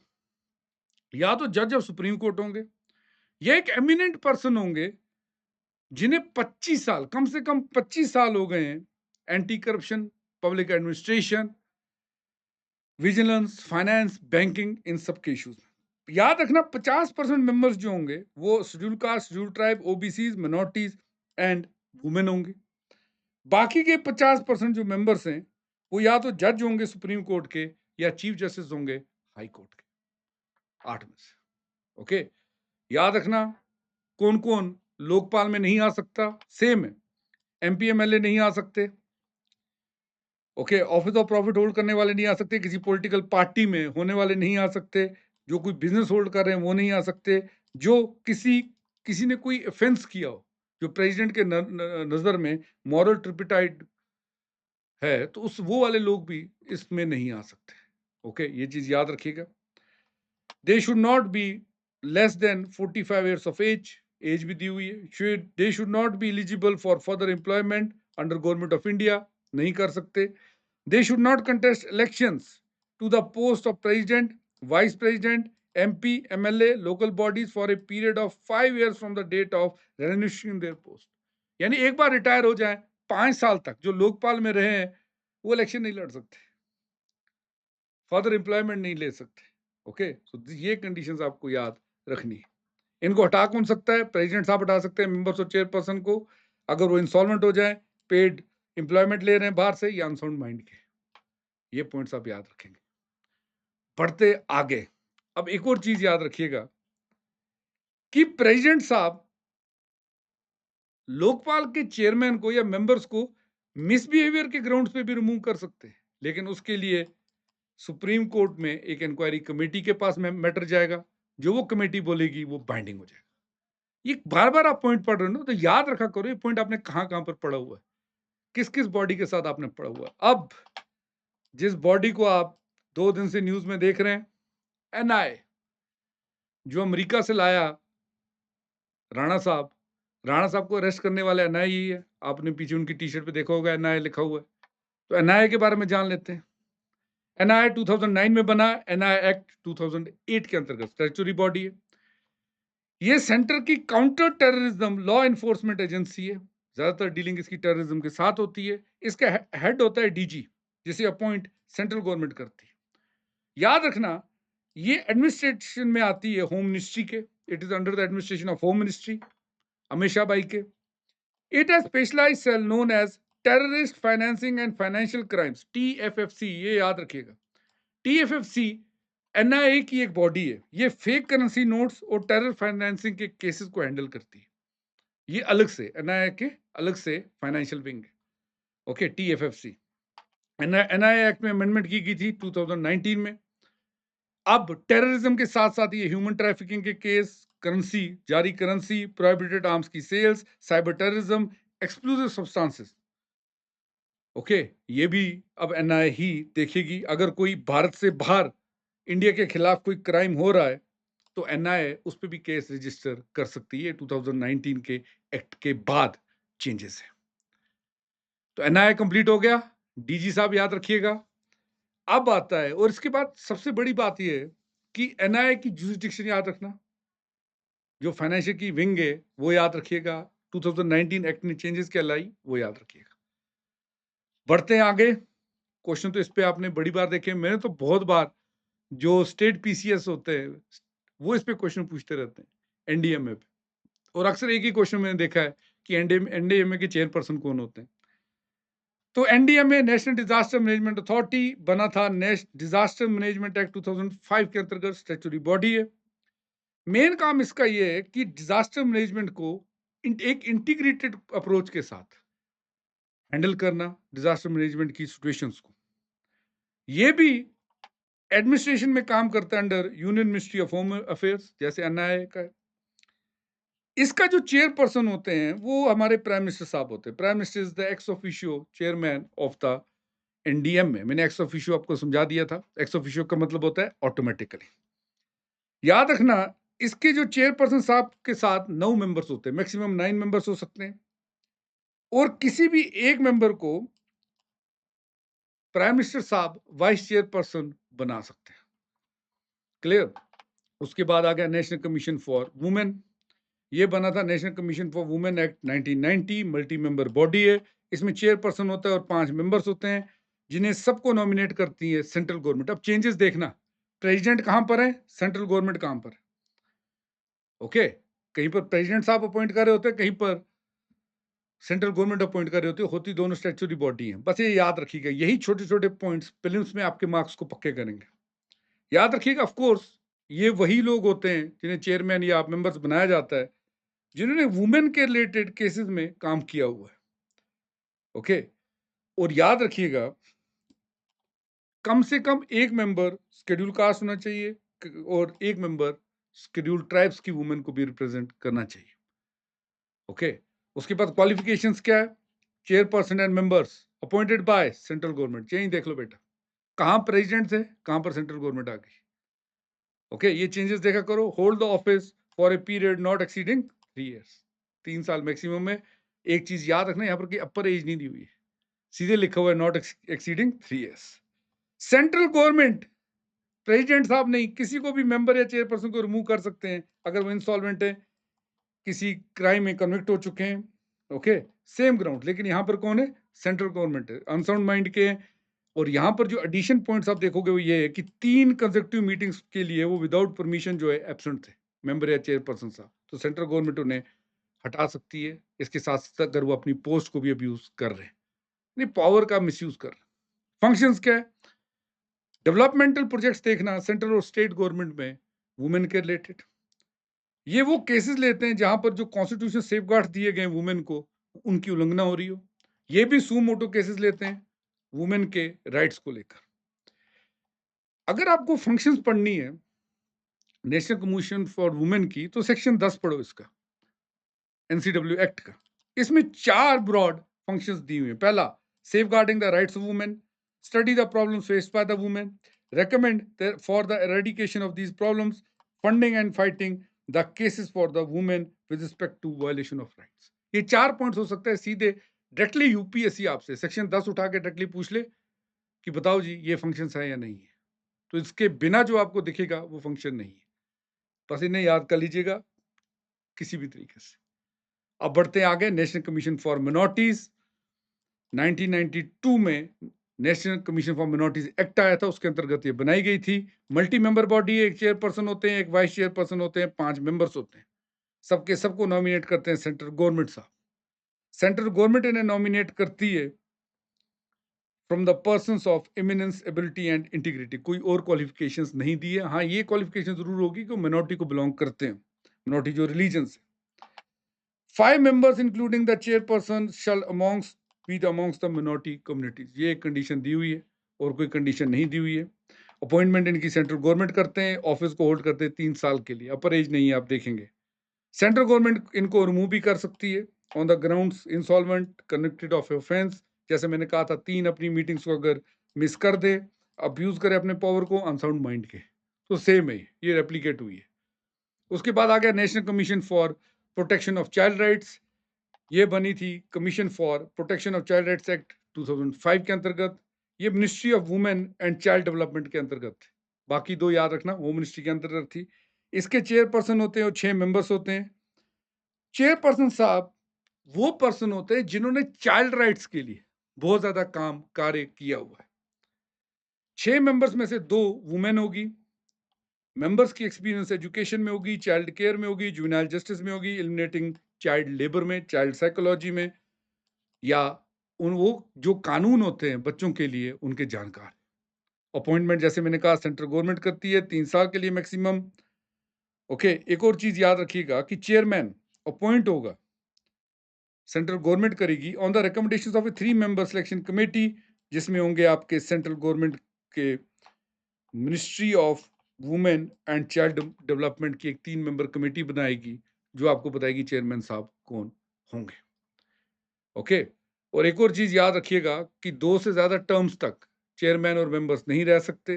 या तो जज ऑफ सुप्रीम कोर्ट होंगे, या एक एमिनेंट पर्सन होंगे जिन्हें 25 साल, कम से कम 25 साल हो गए हैं anti corruption, public administration, vigilance, finance, banking, इन सब के इश्यूज में। याद रखना 50% मेंबर्स जो होंगे वो schedule caste, schedule tribe, OBCs, minorities and women होंगे। बाकी के 50% जो मेंबर्स हैं वो या तो जज होंगे सुप्रीम कोर्ट के, या चीफ जस्टिस होंगे हाई कोर्ट के, 8 में से। ओके, याद रखना कौन कौन लोकपाल में नहीं आ सकता, सेम है, एमपी एमएलए नहीं आ सकते, okay, office of profit hold करने वाले नहीं आ सकते, किसी पॉलिटिकल पार्टी में होने वाले नहीं आ सकते, जो कोई बिजनेस होल्ड कर रहे हैं वो नहीं आ सकते, जो किसी ने कोई ऑफेंस किया हो जो प्रेसिडेंट के नजर में मॉरल ट्रिपिटाइड है, तो उस वो वाले लोग भी इसमें नहीं आ सकते। ओके, ये चीज याद रखिएगा। They should not be less than 45 years of age भी दी हुई है। They should not be eligible for further employment under government of India, नहीं कर सकते। They should not contest elections to the post of president, vice president, MP, MLA, local bodies for a period of 5 years from the date of relinquishing their post. यानी एक बार retire हो जाए, 5 साल तक जो लोकपाल में रहे हैं वो इलेक्शन नहीं लड़ सकते, फर्दर एम्प्लॉयमेंट नहीं ले सकते। ओके, सो ये कंडीशंस आपको याद रखनी है। इनको हटा कौन सकता है? प्रेसिडेंट साहब हटा सकते हैं मेंबर्स और चेयरपर्सन को, अगर वो इंसॉल्वेंट हो जाए, पेड एम्प्लॉयमेंट ले रहे हैं बाहर से, या अनसाउंड माइंड के। ये पॉइंट्स आप याद रखेंगे। बढ़ते आगे, अब एक और चीज याद रखिएगा कि प्रेसिडेंट साहब लोकपाल के चेयरमैन को या मेंबर्स को मिसबिहेवियर के ग्राउंड्स पे भी रिमूव कर सकते हैं, लेकिन उसके लिए सुप्रीम कोर्ट में एक इंक्वायरी कमेटी के पास में मैटर जाएगा, जो वो कमेटी बोलेगी वो बाइंडिंग हो जाएगा। ये बार बार आप पॉइंट पढ़ रहे हो ना, तो याद रखा करो ये पॉइंट आपने कहां कहां पर पढ़ा हुआ है, किस किस बॉडी के साथ आपने पढ़ा हुआ है। अब जिस बॉडी को आप 2 दिन से न्यूज में देख रहे हैं, एनआई, जो अमेरिका से लाया राणा साहब को अरेस्ट करने वाला एनआई ही है। आपने पीछे उनकी टी शर्ट पे देखा होगा एनआई लिखा हुआ है। तो एनआई के बारे में जान लेते हैं। एनआई 2009 में बना, एनआई एक्ट 2008 के अंतर्गत स्टैट्यूटरी बॉडी है। ये सेंटर की counter terrorism law enforcement agency है, ज्यादातर डीलिंग इसकी टेररिज्म के साथ होती है। इसका हेड होता है डीजी, जिसे अपॉइंट सेंट्रल गवर्नमेंट करती है। याद रखना ये एडमिनिस्ट्रेशन में आती है होम मिनिस्ट्री के, it is under the administration of home ministry, Amit Shah भाई के। It has specialized cell known as Terrorist Financing and Financial Crimes, TFFC, ये याद रखिएगा। TFFC एनआईए की एक बॉडी है, ये फेक करेंसी नोट्स और टेरर फाइनेंसिंग के केसेस को हैंडल करती है। ये अलग से एनआईए के अलग से फाइनेंशियल विंग है। ओके, TFFC एनआईए एक्ट में अमेंडमेंट की गई थी 2019 में। अब टेररिज्म के साथ साथ ये ह्यूमन ट्रैफिकिंग के केस, करेंसी, जारी करेंसी, प्रोहिबिटेड आर्म्स की sales, cyber terrorism, explosive substances, okay, ये भी अब एनआईए ही देखेगी। अगर कोई भारत से बाहर इंडिया के खिलाफ कोई क्राइम हो रहा है तो एनआईए उस पर भी केस रजिस्टर कर सकती है। 2019 के एक्ट के बाद चेंजेस है। तो एनआईए कंप्लीट हो गया, डीजी साहब याद रखिएगा। अब आता है, और इसके बाद सबसे बड़ी बात यह है कि एनआईए की जुरिसडिक्शन याद रखना, जो फाइनेंशियल की विंग है वो याद रखिएगा। 2019 एक्ट ने चेंजेस क्या लाई वो याद रखिएगा। बढ़ते हैं आगे। क्वेश्चन तो इस पे आपने बड़ी बार देखे, मैंने तो बहुत बार जो स्टेट पीसीएस होते हैं वो इस पे क्वेश्चन पूछते रहते हैं एनडीएमए पे, और अक्सर एक ही क्वेश्चन मैंने देखा है कि एनडीएमए के चेयरपर्सन कौन होते हैं। तो NDMA national disaster management authority बना था नेशनल डिजास्टर मैनेजमेंट एक्ट 2005 के अंतर्गत, स्टैट्यूटरी बॉडी है। मेन काम इसका ये है कि डिजास्टर मैनेजमेंट को एक इंटीग्रेटेड अप्रोच के साथ हैंडल करना, डिजास्टर मैनेजमेंट की सिचुएशंस को। ये भी एडमिनिस्ट्रेशन में काम करता है under union ministry of home affairs, जैसे एनआईए का है। इसका जो चेयरपर्सन होते हैं वो हमारे प्राइम मिनिस्टर साहब होते हैं। Prime minister is the ex officio chairman of the NDM में। मैंने एक्स ऑफिशियो आपको समझा दिया था। एक्स ऑफिशियो का मतलब होता है ऑटोमेटिकली। याद रखना इसके जो चेयरपर्सन साहब के साथ 9 मेंबर्स होते हैं, मैक्सिमम 9 मेंबर्स हो सकते हैं, और किसी भी एक मेंबर को प्राइम मिनिस्टर साहब वाइस चेयरपर्सन बना सकते हैं। क्लियर? उसके बाद आ गया नेशनल कमीशन फॉर वुमेन। ये बना था national commission for women act 1990, multi member body है। इसमें चेयरपर्सन होता है और 5 मेंबर्स होते हैं, जिन्हें सबको नॉमिनेट करती है सेंट्रल गवर्नमेंट। अब चेंजेस देखना, प्रेसिडेंट कहां पर है, सेंट्रल गवर्नमेंट कहां पर है। ओके, कहीं पर प्रेसिडेंट साहब अपॉइंट कर रहे होते हैं, कहीं पर सेंट्रल गवर्नमेंट अपॉइंट कर रही होती दोनों स्टैट्यूटरी बॉडी हैं। बस ये याद रखिएगा, यही छोटे छोटे पॉइंट्स प्रीलिम्स में आपके मार्क्स को पक्के करेंगे। याद रखिएगा, ऑफ कोर्स ये वही लोग होते हैं जिन्हें चेयरमैन या मेंबर्स बनाया जाता है, जिन्होंने वुमेन के रिलेटेड केसेस में काम किया हुआ है। ओके, और याद रखिएगा, कम से कम एक मेंबर शेड्यूल कास्ट होना चाहिए और एक मेंबर शेड्यूल ट्राइब्स की वुमेन को भी रिप्रेजेंट करना चाहिए। ओके, उसके बाद क्वालिफिकेशंस क्या है, chairperson and members appointed by central government. यही देख लो बेटा, कहां प्रेसिडेंट थे, कहां पर सेंट्रल गवर्नमेंट आ गई। ओके, ये चेंजेस देखा करो। Hold the office for a period not exceeding 3 years, 3 साल मैक्सिमम में। एक चीज याद रखना, यहाँ पर की अपर एज नहीं दी हुई है, सीधे लिखा हुआ है not exceeding 3 years. Central government president साहब नहीं, किसी को भी मेंबर या चेयरपर्सन को रिमूव कर सकते हैं अगर वो इंसॉल्वेंट है, किसी क्राइम में कन्विक्ट हो चुके हैं। Okay, same ground. लेकिन यहाँ पर कौन है, सेंट्रल गवर्नमेंट है, अनसाउंड माइंड के हैं। और यहाँ पर जो एडिशन पॉइंट्स आप देखोगे वो ये है कि 3 कंसेक्टिव मीटिंग्स के लिए वो विदाउट परमिशन जो है एब्सेंट थे, मेंबर या चेयरपर्सन साहब। तो सेंट्रल गवर्नमेंट उन्हें हटा सकती है। इसके साथ साथ अगर वो अपनी पोस्ट को भी अब्यूज कर रहे हैं, नहीं पावर का मिसयूज कर रहे हैं। फंक्शंस क्या है, डेवलपमेंटल प्रोजेक्ट्स देखना सेंट्रल और स्टेट गवर्नमेंट में वुमेन के रिलेटेड। ये वो केसेस लेते हैं जहां पर जो कॉन्स्टिट्यूशन सेफगार्ड दिए गए वुमेन को, उनकी उल्लंघना हो रही हो। ये भी सू मोटो केसेस लेते हैं वुमेन के राइट्स को लेकर। अगर आपको फंक्शंस पढ़नी है नेशनल कमीशन फॉर वुमेन की, तो सेक्शन 10 पढ़ो इसका, एनसीडब्ल्यू एक्ट का। इसमें 4 ब्रॉड फंक्शंस दी हुई हैं। पहला, safeguarding the rights of women, study the problems faced by the women, recommend for the eradication of these problems, funding and fighting the cases for the women with respect to violation of rights। ये 4 points हो सकता है सीधे directly UPSC आपसे section 10 उठा के directly पूछ ले कि बताओ जी ये फंक्शंस है या नहीं है। तो इसके बिना जो आपको दिखेगा वो फंक्शन नहीं है, बस इन्हें याद कर लीजिएगा किसी भी तरीके से। अब बढ़ते हैं आगे, नेशनल कमीशन फॉर मिनोरिटीज। 1992 में national commission for minorities act आया था, उसके अंतर्गत ये बनाई गई थी। मल्टी मेंबर बॉडी है, एक चेयरपर्सन होते हैं, एक वाइस चेयरपर्सन होते हैं, 5 मेंबर्स होते हैं। सबके सबको नॉमिनेट करते हैं सेंट्रल गवर्नमेंट साहब। सेंट्रल गवर्नमेंट इन्हें नॉमिनेट करती है from the persons of eminence, ability and integrity. कोई और क्वालिफिकेशंस नहीं दी है। हाँ, ये क्वालिफिकेशन जरूर होगी कि मिनोरिटी को बिलोंग करते हैं, मिनोरिटी जो रिलीजन से। 5 members including the chairperson shall be amongst the minority communities। ये एक कंडीशन दी हुई है और कोई कंडीशन नहीं दी हुई है। अपॉइंटमेंट इनकी सेंट्रल गवर्नमेंट करते हैं, ऑफिस को होल्ड करते हैं 3 साल के लिए, अपर एज नहीं है, आप देखेंगे। सेंट्रल गवर्नमेंट इनको रिमूव भी कर सकती है on the grounds insolvent, connected of offence. जैसे मैंने कहा था, 3 अपनी मीटिंग्स को अगर मिस कर दे, अब्यूज करे अपने पावर को, अनसाउंड माइंड के, तो सेम है, ये रेप्लीकेट हुई है। उसके बाद आ गया national commission for protection of child rights. ये बनी थी commission for protection of child rights act 2005 के अंतर्गत। ये ministry of women and child development के अंतर्गत थे। बाकी 2 याद रखना, होम मिनिस्ट्री के अंतर्गत थी। इसके चेयरपर्सन होते हैं और 6 मेंबर्स होते हैं। चेयरपर्सन साहब वो पर्सन होते हैं जिन्होंने चाइल्ड राइट्स के लिए बहुत ज्यादा काम कार्य किया हुआ है। 6 मेंबर्स में से 2 वुमेन होगी। मेंबर्स की एक्सपीरियंस एजुकेशन में होगी, चाइल्ड केयर में होगी, जुवेनाइल जस्टिस में होगी, एलिमिनेटिंग चाइल्ड लेबर में, चाइल्ड साइकोलॉजी में, या उन वो जो कानून होते हैं बच्चों के लिए उनके जानकार। अपॉइंटमेंट जैसे मैंने कहा सेंट्रल गवर्नमेंट करती है 3 साल के लिए मैक्सिमम। ओके, एक और चीज याद रखिएगा कि चेयरमैन अपॉइंट होगा, सेंट्रल गवर्नमेंट करेगी on the recommendations of A 3 member selection committee, जिसमें होंगे आपके सेंट्रल गवर्नमेंट के ministry of women and child development की एक 3 मेंबर कमेटी बनाएगी जो आपको बताएगी चेयरमैन साहब कौन होंगे। ओके, और एक और चीज याद रखिएगा कि 2 से ज्यादा टर्म्स तक चेयरमैन और मेंबर्स नहीं रह सकते।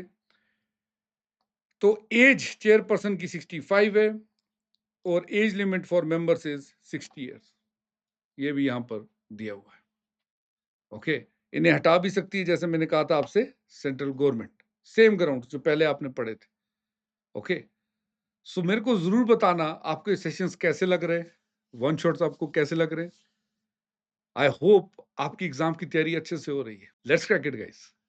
तो एज चेयरपर्सन की 65 है और age limit for members is 60 years. ये भी यहां पर दिया हुआ है। ओके, इन्हें हटा भी सकती है, जैसे मैंने कहा था आपसे, सेंट्रल गवर्नमेंट, सेम ग्राउंड जो पहले आपने पढ़े थे। ओके, सो मेरे को जरूर बताना आपको ये सेशंस कैसे लग रहे हैं, वन शॉट्स आपको कैसे लग रहे हैं। आई होप आपकी एग्जाम की तैयारी अच्छे से हो रही है। Let's crack it guys.